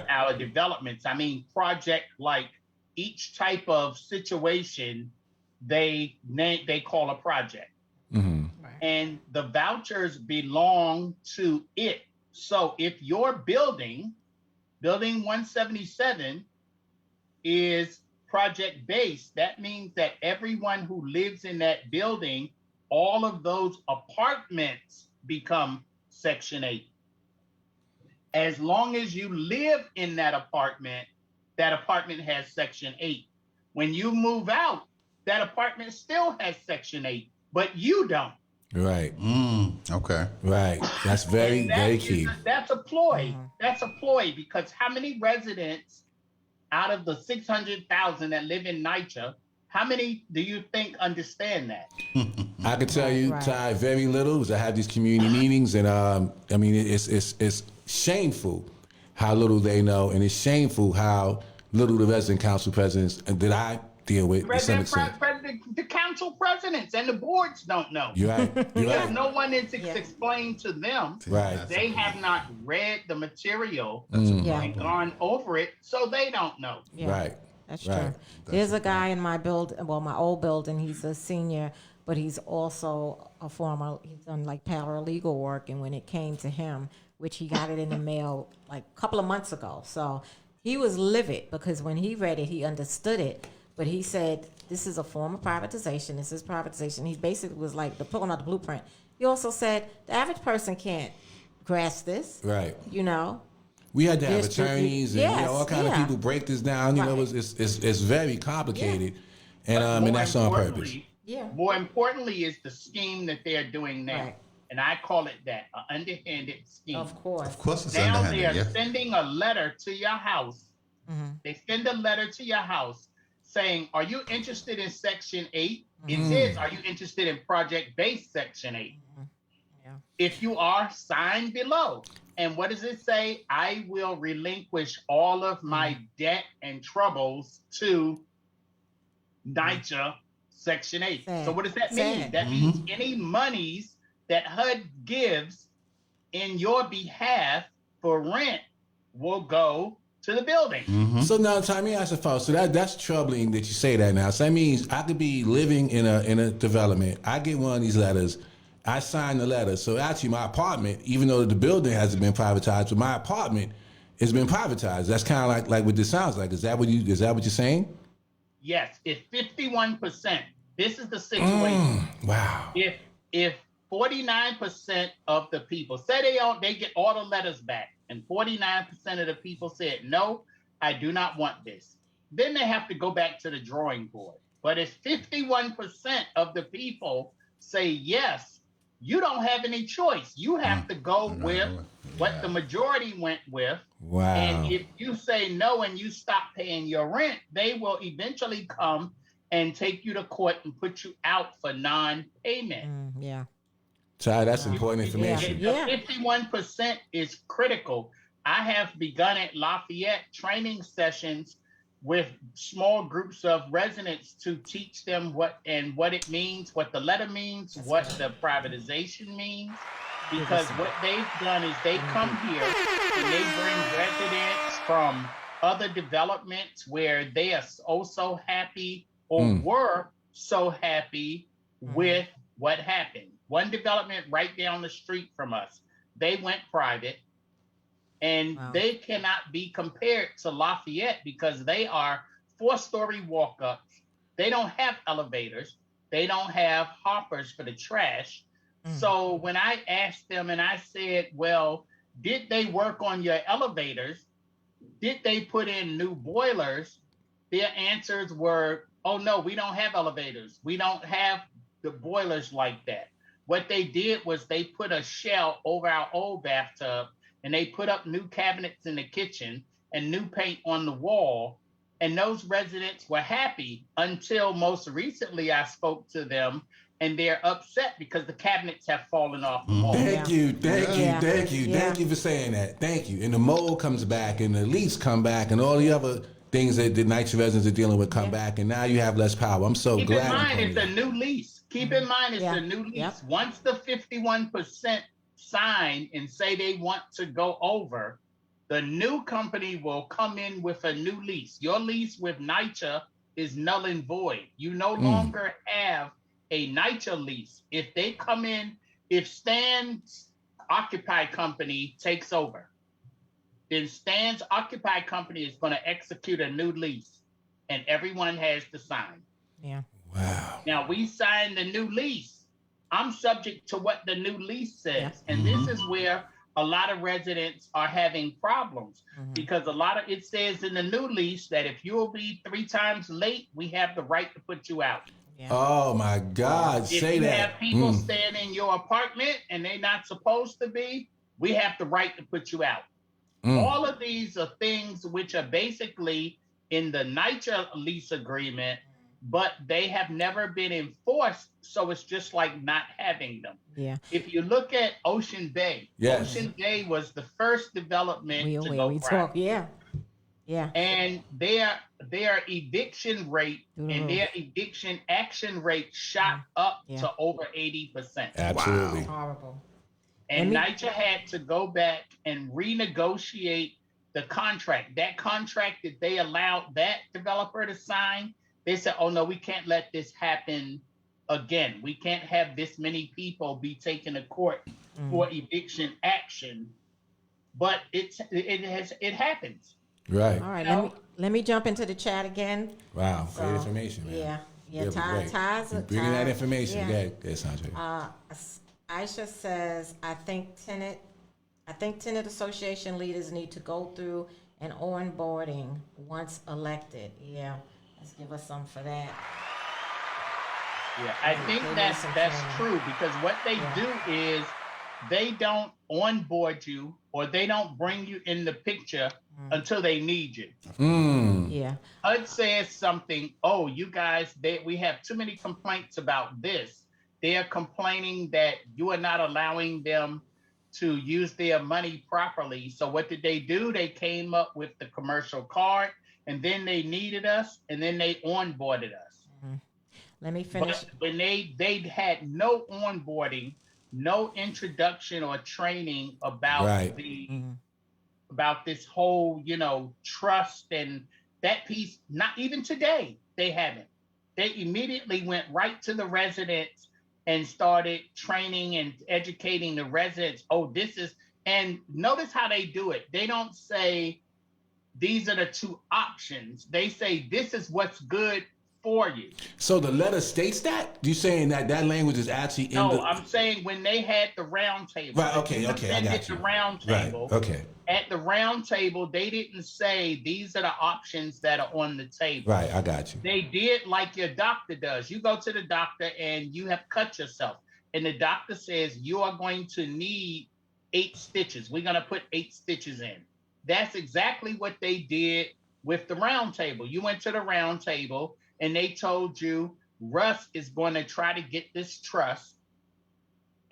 our developments. I mean project like each type of situation they call a project. Mm-hmm. And the vouchers belong to it. So if your building 177, is project based, that means that everyone who lives in that building, all of those apartments become Section 8. As long as you live in that apartment has Section 8. When you move out, that apartment still has Section 8, but you don't. Right. Okay. Right. That's very, very key. That's a ploy. That's a ploy, because how many residents out of the 600,000 that live in NYCHA, how many do you think understand that? I can tell you, Ty, very little, because I have these community meetings, and I mean, it's shameful how little they know, and it's shameful how little the resident council presidents that I deal with to some extent. The council presidents and the boards don't know. You're right. You're Because right. no one is explained to them. Right. They have not read the material Yeah. and gone over it, so they don't know. Yeah. Right. That's Right. true. There's a guy in my my old building. He's a senior, but he's also a former. He's done like paralegal work, and when it came to him, which he got it in the mail like a couple of months ago, so he was livid because when he read it, he understood it. But he said, this is a form of privatization. This is privatization. He basically was like pulling out the blueprint. He also said the average person can't grasp this. Right. You know. We had to have There's attorneys and yes, all kind of people break this down. You know, it's very complicated, and that's on purpose. Yeah. More importantly is the scheme that they're doing now. Right. And I call it that, an underhanded scheme. Of course. Of course, it's Now underhanded. they are Yeah. sending a letter to your house. They send a letter to your house saying, are you interested in Section 8? It says, are you interested in project-based Section 8? Yeah. If you are, sign below. And what does it say? I will relinquish all of my debt and troubles to NYCHA Section 8. Sad. So what does that mean? Sad. That means any monies that HUD gives in your behalf for rent will go to the building. So now, Ty, let me ask you, folks. So that's troubling that you say that now. So that means I could be living in a development. I get one of these letters. I sign the letter. So actually, my apartment, even though the building hasn't been privatized, but my apartment has been privatized. That's kind of like what this sounds like. Is that what you're saying? Yes, if 51%. This is the situation. Wow. If 49% of the people say they get all the letters back, and 49% of the people said, no, I do not want this, then they have to go back to the drawing board. But if 51% of the people say yes, you don't have any choice. You have to go with what the majority went with. Wow. And if you say no and you stop paying your rent, they will eventually come and take you to court and put you out for non-payment. Yeah. Ty, that's important information. Yeah. 51% is critical. I have begun at Lafayette training sessions with small groups of residents to teach them what it means, what the letter means, what the privatization means. Because what they've done is they come here and they bring residents from other developments where they are so happy or were so happy with what happened. One development right down the street from us, they went private, and they cannot be compared to Lafayette because they are 4-story walk-ups. They don't have elevators. They don't have hoppers for the trash. So when I asked them and I said, well, did they work on your elevators? Did they put in new boilers? Their answers were, oh, no, we don't have elevators. We don't have the boilers like that. What they did was they put a shell over our old bathtub, and they put up new cabinets in the kitchen and new paint on the wall. And those residents were happy until most recently I spoke to them, and they're upset because the cabinets have fallen off the wall. Thank you for saying that. Thank you. And the mold comes back, and the leaks come back, and all the other things that the NYCHA residents are dealing with come back, and now you have less power. I'm so glad. Keep in mind, it's a new lease. Keep in mind, it's a new lease. Yep. Once the 51% sign and say they want to go over, the new company will come in with a new lease. Your lease with NYCHA is null and void. You no longer have a NYCHA lease. If they come in, if Stan's Occupy Company takes over, then Stan's Occupy Company is going to execute a new lease, and everyone has to sign. Yeah. Wow. Now, we signed the new lease. I'm subject to what the new lease says. And this is where a lot of residents are having problems because it says in the new lease that if you will be 3 times late, we have the right to put you out. Yeah. Oh my God, If say you that. have people staying in your apartment and they're not supposed to be, we have the right to put you out. All of these are things which are basically in the NYCHA lease agreement, but they have never been enforced. So it's just like not having them. Yeah. If you look at Ocean Bay, Yes. Ocean Bay was the first development to go private. Yeah. Yeah. And their eviction rate and their eviction action rate shot up to over 80%. Absolutely. Horrible. And NYCHA had to go back and renegotiate the contract. That contract that they allowed that developer to sign, they said, oh no, we can't let this happen again. We can't have this many people be taken to court for eviction action. But it happens. Right. All right. Let me jump into the chat again. Wow. Great information, man. Yeah. Ty's bringing that information. Yeah. Saundrea. Aisha says, I think tenant association leaders need to go through an onboarding once elected. Yeah. Let's give us some for that. Yeah, I think that's true because what they do is they don't onboard you or they don't bring you in the picture until they need you. Yeah. HUD says something, oh, you guys, we have too many complaints about this. They are complaining that you are not allowing them to use their money properly. So what did they do? They came up with the commercial card and then they needed us and then they onboarded us. Let me finish. But when they had no onboarding, no introduction or training about about this whole, trust and that piece, not even today, they haven't. They immediately went right to the residents and started training and educating the residents. Oh, and notice how they do it. They don't say, these are the 2 options. They say, this is what's good for you. So the letter states that? You saying that language is actually in No, I'm saying when they had the round table. Right, okay, I got you. The round table. Right, okay. At the round table, they didn't say these are the options that are on the table. Right, I got you. They did like your doctor does. You go to the doctor and you have cut yourself. And the doctor says you are going to need 8 stitches. We're going to put 8 stitches in. That's exactly what they did with the round table. You went to the round table and they told you Russ is going to try to get this trust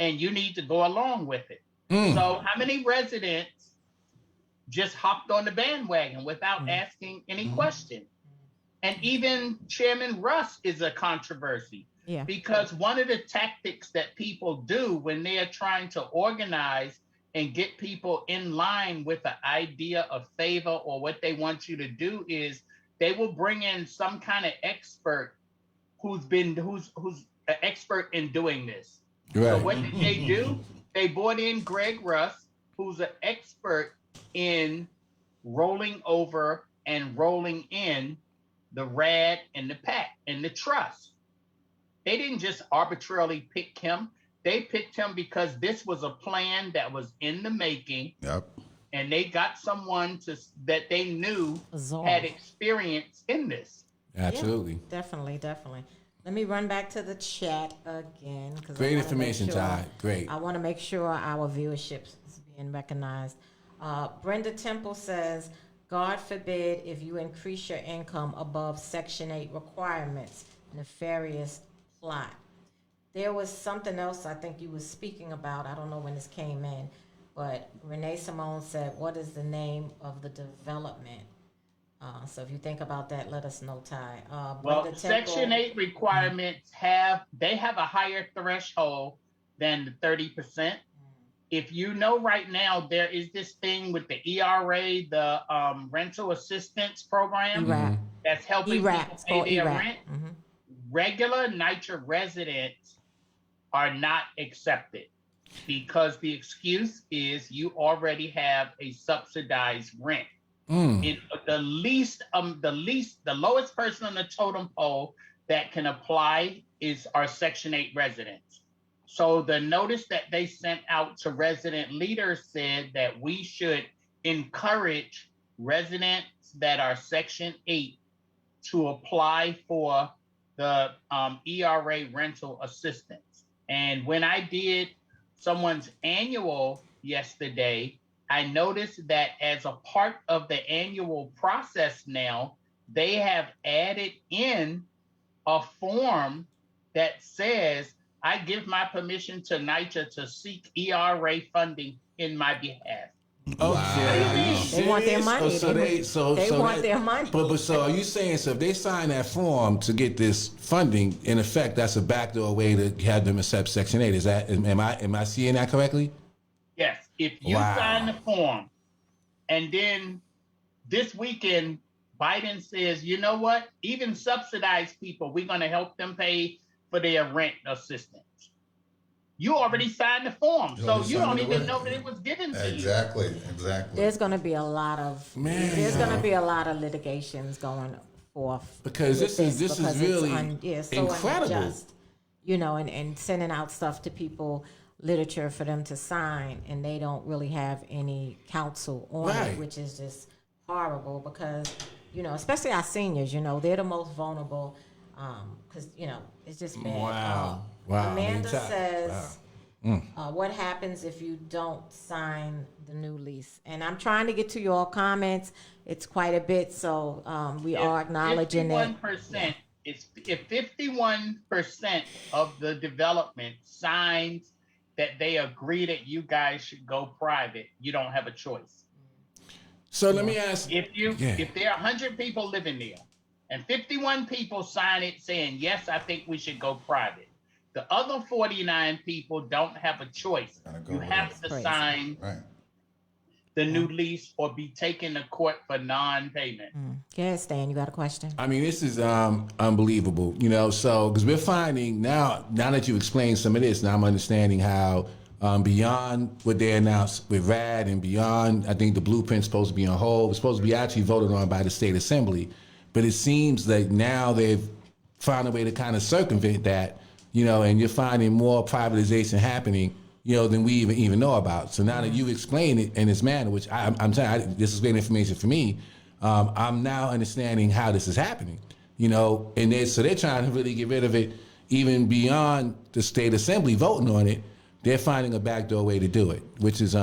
and you need to go along with it. So how many residents just hopped on the bandwagon without asking any question? And even Chairman Russ is a controversy because one of the tactics that people do when they are trying to organize and get people in line with an idea of favor or what they want you to do is they will bring in some kind of expert who's an expert in doing this. Right. So what did they do? They brought in Greg Russ, who's an expert in rolling over and rolling in the RAD and the PAC and the trust. They didn't just arbitrarily pick him. They picked him because this was a plan that was in the making. Yep. And they got someone that they knew had experience in this. Absolutely. Yeah, definitely. Let me run back to the chat again. Great information, Ty. Great. I want to make sure our viewership is being recognized. Brenda Temple says, God forbid if you increase your income above Section 8 requirements, nefarious plot. There was something else I think you were speaking about. I don't know when this came in. But Renee Simone said, what is the name of the development? So if you think about that, let us know, Ty. Well, Section 8 requirements have a higher threshold than the 30%. if you know right now, there is this thing with the ERA, the rental assistance program ERAP. that's helping ERAP. people It's pay called their ERAP. rent. Regular NYCHA residents are not accepted because the excuse is you already have a subsidized rent. The lowest person on the totem pole that can apply is our Section 8 residents. So the notice that they sent out to resident leaders said that we should encourage residents that are Section 8 to apply for the ERA rental assistance. And when I did someone's annual yesterday, I noticed that as a part of the annual process now, they have added in a form that says, I give my permission to NYCHA to seek ERA funding in my behalf. Okay. They want their money. They want their money. But so are you saying, so if they sign that form to get this funding, in effect, that's a backdoor way to have them accept Section 8? Am I seeing that correctly? Yes. If you sign the form and then this weekend Biden says, you know what, even subsidized people, we're going to help them pay for their rent assistance. You already signed the form, so you don't even know that it was given to you. Exactly. There's going to be a lot of litigations going forth because this is really incredible. Unjust, and sending out stuff to people, literature for them to sign, and they don't really have any counsel on it, which is just horrible because especially our seniors, they're the most vulnerable because it's just bad. Wow. Amanda says, what happens if you don't sign the new lease? And I'm trying to get to your comments. It's quite a bit, so we are acknowledging 51%, if 51% of the development signs that they agree that you guys should go private, you don't have a choice. So let me ask, if there are 100 people living there and 51 people sign it saying, yes, I think we should go private, the other 49 people don't have a choice. You have to sign the new lease or be taken to court for non-payment. Yes, Stan, you got a question? I mean, this is unbelievable, so because we're finding now that you've explained some of this, now I'm understanding how beyond what they announced with RAD and beyond, I think the blueprint's supposed to be on hold. It's supposed to be actually voted on by the state assembly. But it seems like now they've found a way to kind of circumvent that, and you're finding more privatization happening, than we even know about. So now that you've explained it in this manner, which I'm telling you, this is great information for me, I'm now understanding how this is happening, and they're trying to really get rid of it even beyond the state assembly voting on it. They're finding a backdoor way to do it, which is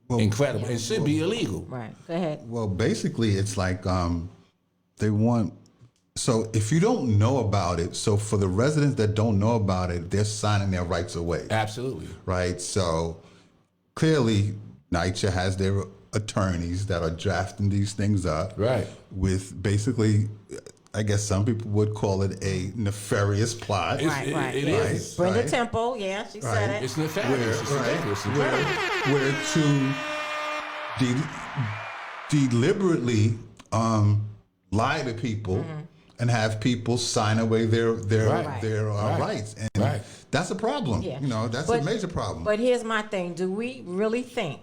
incredible. It should be illegal. Right. Go ahead. Well, basically, it's like they want. So if you don't know about it, so for the residents that don't know about it, they're signing their rights away. Absolutely. Right. So clearly, NYCHA has their attorneys that are drafting these things up. Right. With basically, I guess some people would call it a nefarious plot. It is. Brenda Temple, she said it. It's nefarious. Where to deliberately lie to people and have people sign away their rights, and that's a problem. That's a major problem. But here's my thing: do we really think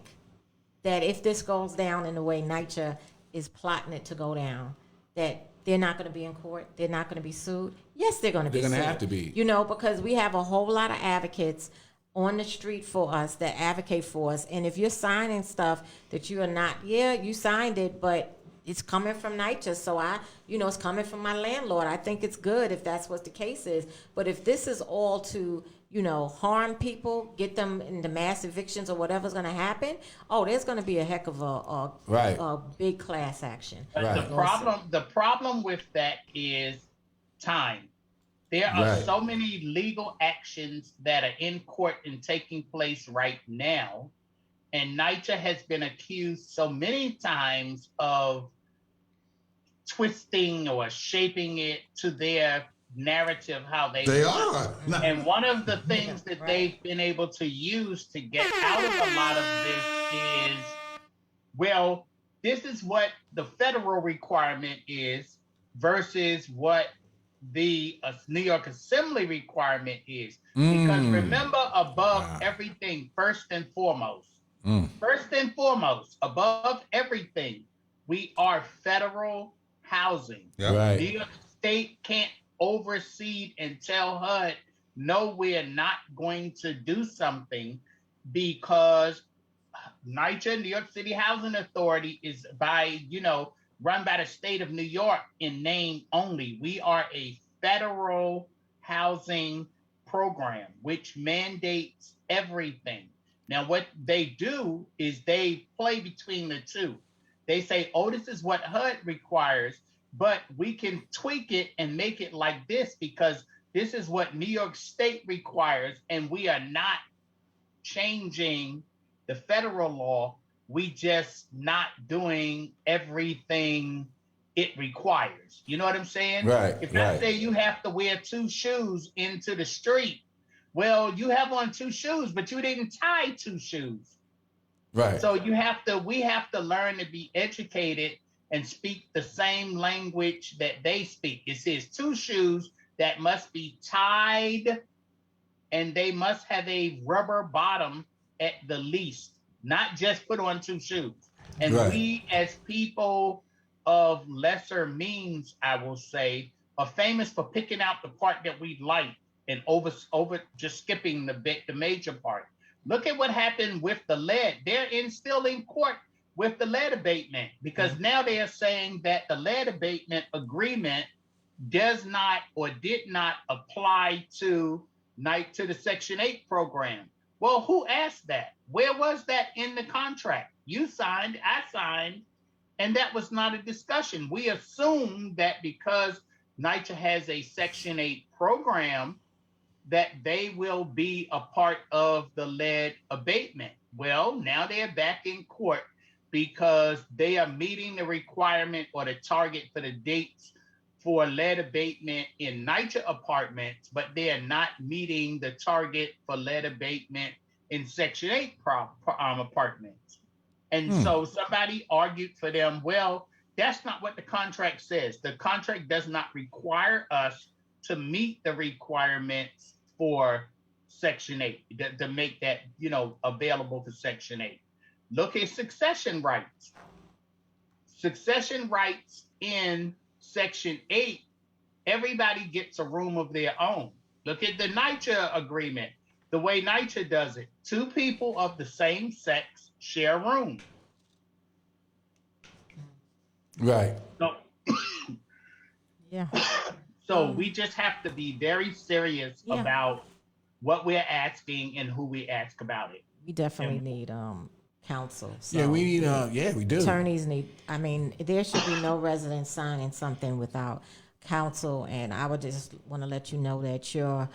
that if this goes down in the way NYCHA is plotting it to go down, that they're not going to be in court? They're not going to be sued? Yes, they're going to be sued. They're going to have to be. Because we have a whole lot of advocates on the street for us that advocate for us. And if you're signing stuff that you are not, you signed it, but it's coming from NYCHA, so it's coming from my landlord. I think it's good if that's what the case is. But if this is all to, harm people, get them into mass evictions or whatever's going to happen, there's going to be a heck of a big class action. The problem with that is time. There are so many legal actions that are in court and taking place right now. And NYCHA has been accused so many times of twisting or shaping it to their narrative how They are. And one of the things that they've been able to use to get out of a lot of this is, well, this is what the federal requirement is versus what the New York Assembly requirement is. Because remember, above everything, first and foremost, above everything, we are federal housing. Yep. Right. New York State can't oversee and tell HUD, no, we're not going to do something, because NYCHA, New York City Housing Authority, is run by the state of New York in name only. We are a federal housing program, which mandates everything. Now, what they do is they play between the two. They say, oh, this is what HUD requires, but we can tweak it and make it like this because this is what New York State requires, and we are not changing the federal law. We just not doing everything it requires. You know what I'm saying? Right. If I say you have to wear 2 shoes into the street, well, you have on 2 shoes, but you didn't tie 2 shoes. Right. So we have to learn to be educated and speak the same language that they speak. It says 2 shoes that must be tied, and they must have a rubber bottom at the least, not just put on 2 shoes. And we, as people of lesser means, I will say, are famous for picking out the part that we like and over just skipping the major part. Look at what happened with the lead. They're still in court with the lead abatement because now they are saying that the lead abatement agreement does not or did not apply to the Section 8 program. Well, who asked that? Where was that in the contract? You signed, I signed, and that was not a discussion. We assume that because NYCHA has a Section 8 program, that they will be a part of the lead abatement. Well, now they're back in court because they are meeting the requirement or the target for the dates for lead abatement in NYCHA apartments, but they are not meeting the target for lead abatement in Section 8 apartments. And so somebody argued for them, well, that's not what the contract says. The contract does not require us to meet the requirements for Section 8, to make that, available for Section 8. Look at succession rights. Succession rights in Section 8, everybody gets a room of their own. Look at the NYCHA agreement. The way NYCHA does it, 2 people of the same sex share a room. Right. So, Yeah. so we just have to be very serious about what we're asking and who we ask about it. We definitely need counsel. So Yeah, we need. We do. Attorneys need. I mean, there should be no resident signing something without counsel. And I would just want to let you know that your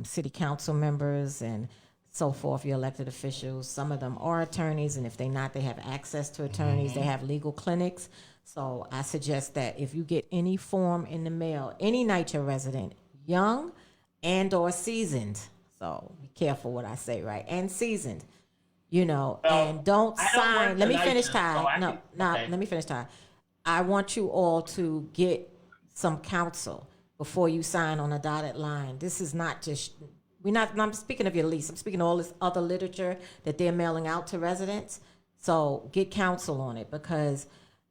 city council members and so forth, your elected officials, some of them are attorneys, and if they're not, they have access to attorneys. They have legal clinics. So I suggest that if you get any form in the mail, any NYCHA resident, young and or seasoned, so be careful what I say, right? And seasoned, and don't sign. Let me finish, Ty. Let me finish, Ty. I want you all to get some counsel before you sign on a dotted line. This is not just, I'm speaking of your lease. I'm speaking of all this other literature that they're mailing out to residents. So get counsel on it, because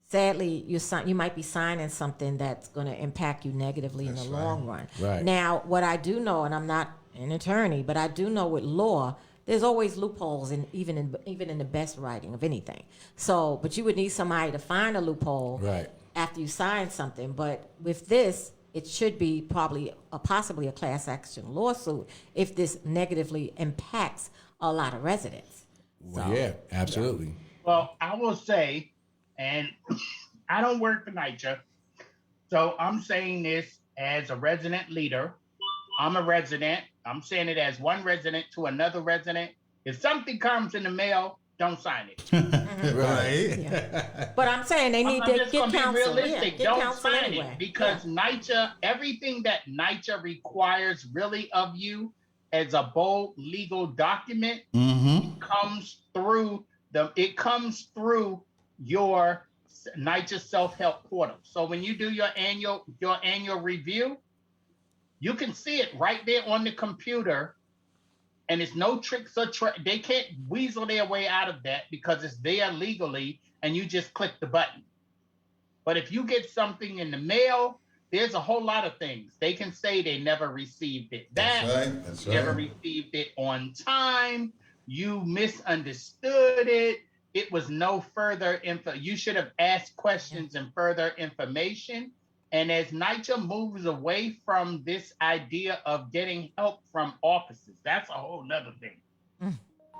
sadly, you might be signing something that's going to impact you negatively in the long run. Right. Now, what I do know, and I'm not an attorney, but I do know with law, there's always loopholes even in the best writing of anything. So, but you would need somebody to find a loophole after you sign something. But with this, it should be possibly a class action lawsuit if this negatively impacts a lot of residents. Well, yeah, absolutely. Well, I will say, and I don't work for NYCHA, so I'm saying this as a resident leader. I'm a resident. I'm saying it as one resident to another resident. If something comes in the mail, don't sign it. Right. Yeah. But I'm saying they need I'm to just get gonna be counsel. realistic. Get Don't counsel sign anyway. it because NYCHA, everything that NYCHA requires really of you as a bold legal document comes through your NYCHA self-help portal. So when you do your annual review, you can see it right there on the computer. And it's no tricks or they can't weasel their way out of that because it's there legally and you just click the button. But if you get something in the mail, there's a whole lot of things. They can say they never received it back. That's right. Never received it on time. You misunderstood it. It was no further info. You should have asked questions and further information. And as NYCHA moves away from this idea of getting help from offices, that's a whole nother thing.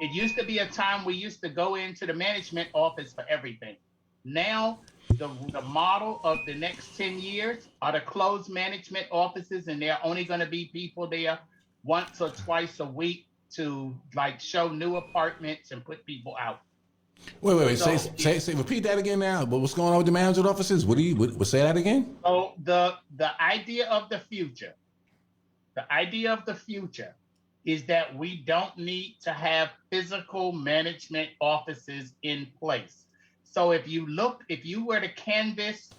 It used to be a time we used to go into the management office for everything. Now, the model of the next 10 years are to close management offices, and there are only going to be people there once or twice a week to like show new apartments and put people out. Wait. So Say, repeat that again now. But what's going on with the management offices? Say that again? So the idea of the future is that we don't need to have physical management offices in place. So if you were to canvass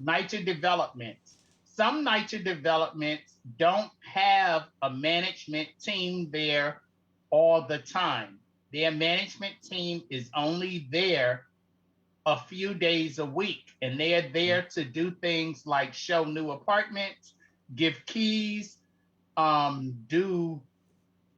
NYCHA developments, some NYCHA developments don't have a management team there all the time. Their management team is only there a few days a week, and they're there to do things like show new apartments, give keys, do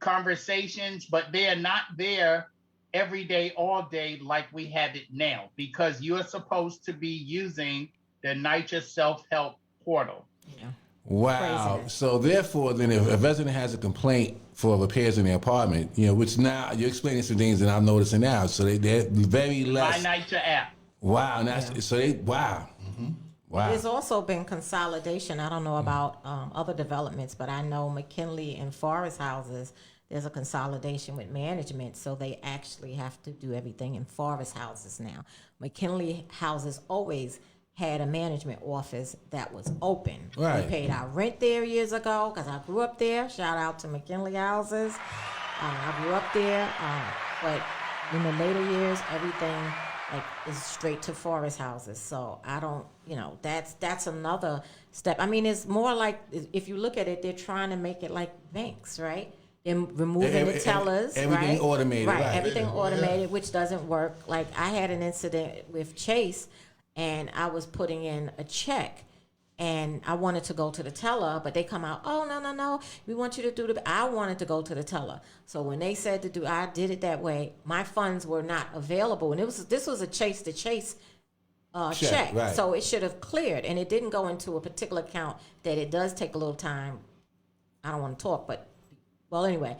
conversations, but they're not there every day, all day like we have it now, because you're supposed to be using the NYCHA self-help portal. Yeah. Wow. Craziness. So therefore, then if a resident has a complaint for repairs in their apartment, which now you're explaining some things that I'm noticing now. So they're very less. My NYCHA app. Wow. And that's so they wow. Wow. There's also been consolidation. I don't know about other developments, but I know McKinley and Forest houses, there's a consolidation with management, so they actually have to do everything in Forest houses now. McKinley houses always had a management office that was open. Right. We paid our rent there years ago because I grew up there. Shout out to McKinley houses. I grew up there, but in the later years, everything is straight to Forest houses. So I don't, that's another step. I mean, it's more like, if you look at it, they're trying to make it like banks, right? They're removing the tellers, everything right? automated, right. Everything automated, which doesn't work. Like I had an incident with Chase, and I was putting in a check, and I wanted to go to the teller, but they come out, oh, no, we want you to do I wanted to go to the teller. So when they said I did it that way, my funds were not available. And this was a Chase to Chase check. Right. So it should have cleared, and it didn't go into a particular account that it does take a little time. I don't want to talk, but anyway,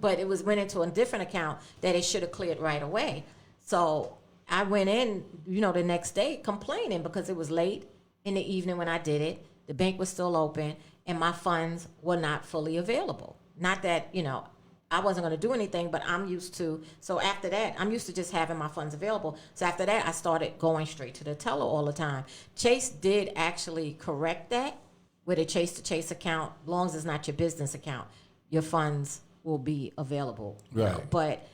but went into a different account that it should have cleared right away. So I went in, the next day complaining because it was late in the evening when I did it. The bank was still open, and my funds were not fully available. Not that, I wasn't going to do anything, but so after that, I'm used to just having my funds available. So after that, I started going straight to the teller all the time. Chase did actually correct that with a Chase to Chase account. As long as it's not your business account, your funds will be available. Right. But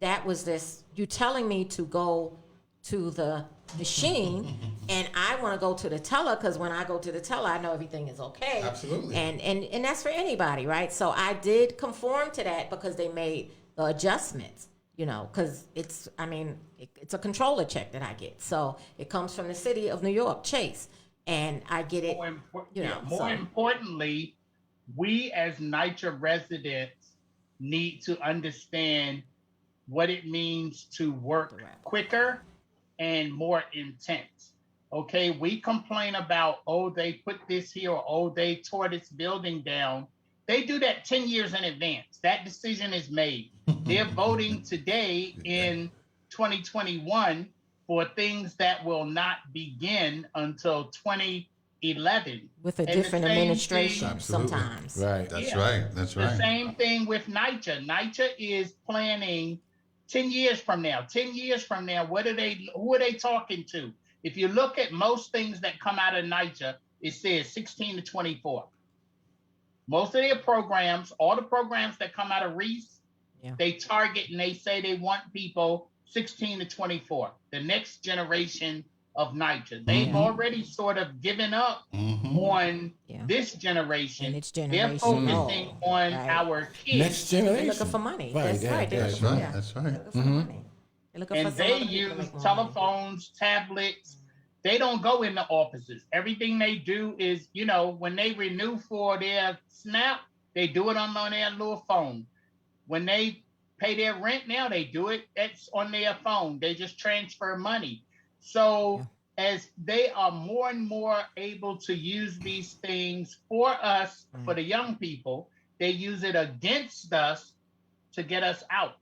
that was you telling me to go to the machine, and I want to go to the teller, because when I go to the teller, I know everything is okay. Absolutely. And that's for anybody, right? So I did conform to that because they made the adjustments, because it's a controller check that I get. So it comes from the city of New York, Chase, and I get it. More importantly, we as NYCHA residents need to understand what it means to work quicker and more intense. Okay, we complain about, they put this here, or they tore this building down. They do that 10 years in advance. That decision is made. They're voting today in 2021 for things that will not begin until 2011. With a different administration sometimes. Right. That's right. The same thing with NYCHA. NYCHA is planning 10 years from now, who are they talking to? If you look at most things that come out of NYCHA, it says 16 to 24. Most of their programs, all the programs that come out of Reese, they target and they say they want people 16 to 24, the next generation of NYCHA. They've already sort of given up on this generation. And its They're generation. focusing on our kids. Next generation. They're looking for money. Right, That's right. That's right. That's right. They're looking for money. They're looking for And some they other people to use make more telephones, tablets. They don't go in the offices. Everything they do is, when they renew for their SNAP, they do it on their little phone. When they pay their rent now, they do it. It's on their phone. They just transfer money. So as they are more and more able to use these things for us, for the young people, they use it against us to get us out.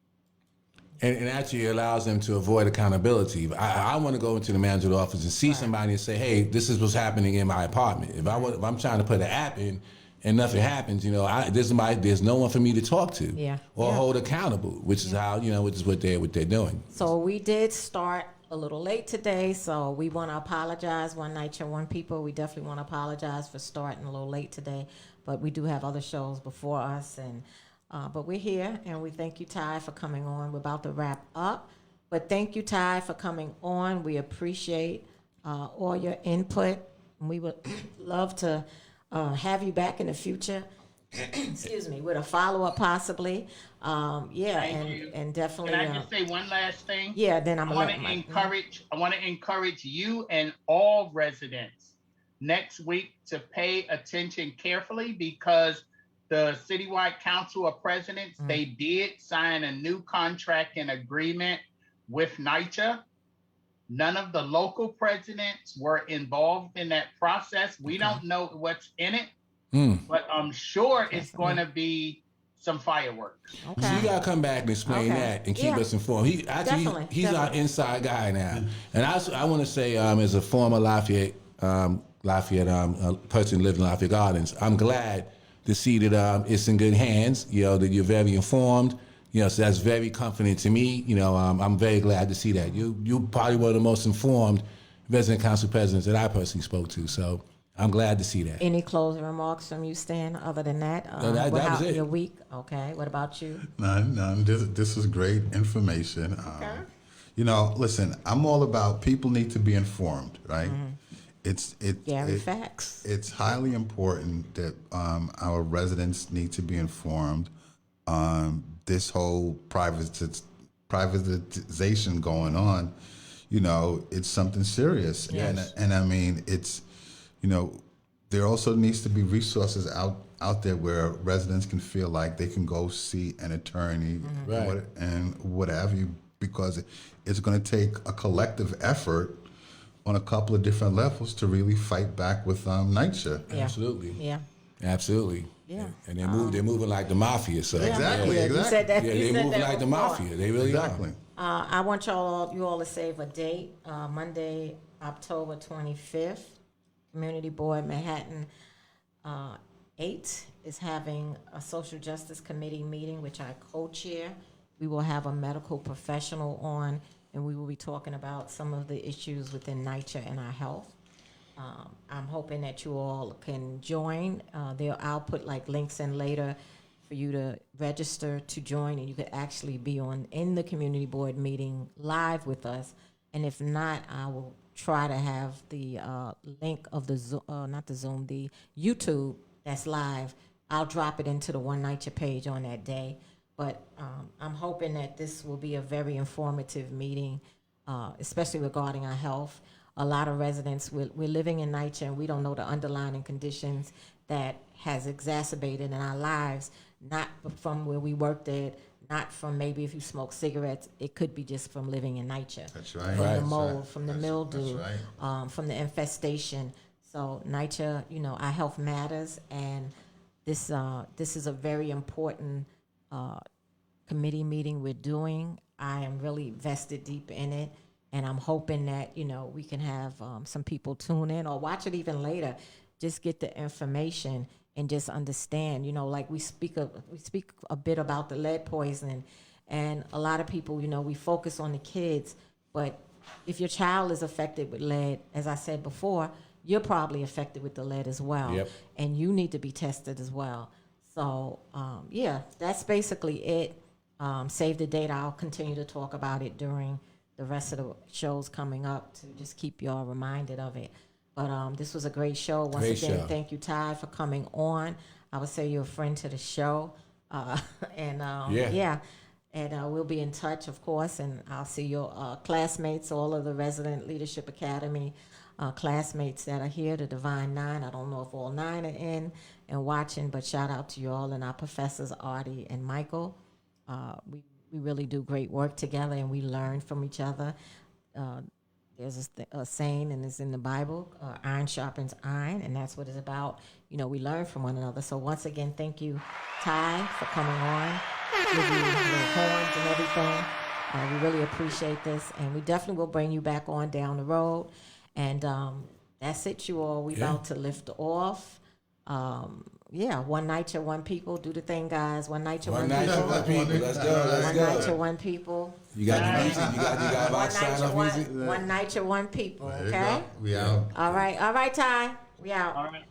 And actually allows them to avoid accountability. I want to go into the manager's office and see somebody and say, hey, this is what's happening in my apartment. If I'm trying to put an app in and nothing happens, there's no one for me to talk to or hold accountable, which is how, which is what they're doing. So we did start a little late today, so we want to apologize. One Night One people, we definitely want to apologize for starting a little late today, but we do have other shows before us, and but we're here, and we thank you, Ty, for coming on. We're about to wrap up, but thank you, Ty, for coming on. We appreciate all your input, and we would love to have you back in the future. Excuse me, with a follow-up possibly. And definitely. Can I just say one last thing? Yeah, then I want to encourage you and all residents next week to pay attention carefully, because the Citywide Council of Presidents, they did sign a new contract and agreement with NYCHA. None of the local presidents were involved in that process. We don't know what's in it, but I'm sure it's going to be some fireworks. Okay. So you gotta come back and explain that and keep us informed. He's our inside guy now. And I want to say, as a former Lafayette person living in Lafayette Gardens, I'm glad to see that it's in good hands. That you're very informed. So that's very comforting to me. I'm very glad to see that. You probably one of the most informed resident council presidents that I personally spoke to. So I'm glad to see that. Any closing remarks from you, Stan, other than that? That was it. Your week? Okay. What about you? None. This is great information. Listen, I'm all about people need to be informed, right? Facts. It's highly important that our residents need to be informed. This whole privatization going on, it's something serious. Yes. And I mean, it's, there also needs to be resources out there where residents can feel like they can go see an attorney and what have you, because it's going to take a collective effort on a couple of different levels to really fight back with NYCHA. Yeah. Absolutely. Yeah. Absolutely. Yeah. And they're moving like the mafia. So Exactly. You said that. Yeah, you they're said moving that like the before. mafia. They really Exactly. I want you all to save a date. Monday, October 25th, Community Board Manhattan 8 is having a social justice committee meeting, which I co-chair. We will have a medical professional on, and we will be talking about some of the issues within NYCHA and our health. I'm hoping that you all can join. I'll put links in later for you to register to join, and you could actually be in the community board meeting live with us. And if not, I will try to have the link of the the YouTube that's live. I'll drop it into the One NYCHA page on that day. But I'm hoping that this will be a very informative meeting, especially regarding our health. A lot of residents, we're living in NYCHA, and we don't know the underlying conditions that has exacerbated in our lives, not from where we worked at, not from maybe if you smoke cigarettes. It could be just from living in NYCHA. That's right. From the That's mold, right. from the That's mildew, right. from the infestation. So NYCHA, our health matters, and this is a very important committee meeting we're doing. I am really vested deep in it, and I'm hoping that we can have some people tune in or watch it even later. Just get the information and just understand. We speak a bit about the lead poisoning And a lot of people, you know, we focus on the kids, but if your child is affected with lead, as I said before, you're probably affected with the lead as well. Yep. And you need to be tested as well. So, yeah, that's basically it. Save the date. I'll continue to talk about it during the rest of the shows coming up to just keep y'all reminded of it. But this was a great show. Once Great again, show. thank you, Ty, for coming on. I would say you're a friend to the show. Yeah. And we'll be in touch, of course, and I'll see your classmates, all of the Resident Leadership Academy classmates that are here, the Divine Nine. I don't know if all 9 are in and watching, but shout out to you all and our professors, Artie and Michael. We really do great work together, and we learn from each other. There's a saying, and it's in the Bible, iron sharpens iron, and that's what it's about. You know, we learn from one another. So once again, thank you, Ty, for coming on, with the horns and everything. We really appreciate this, and we definitely will bring you back on down the road. And that's it, you all. We about to lift off. One night, you're one people. Do the thing, guys. One night, you're one people. One people. Let's go. One night, you're one people. You got the music. You got One about sign off music. one night, you're one people. There you Okay. go. We out. All right, Ty. We out. All right.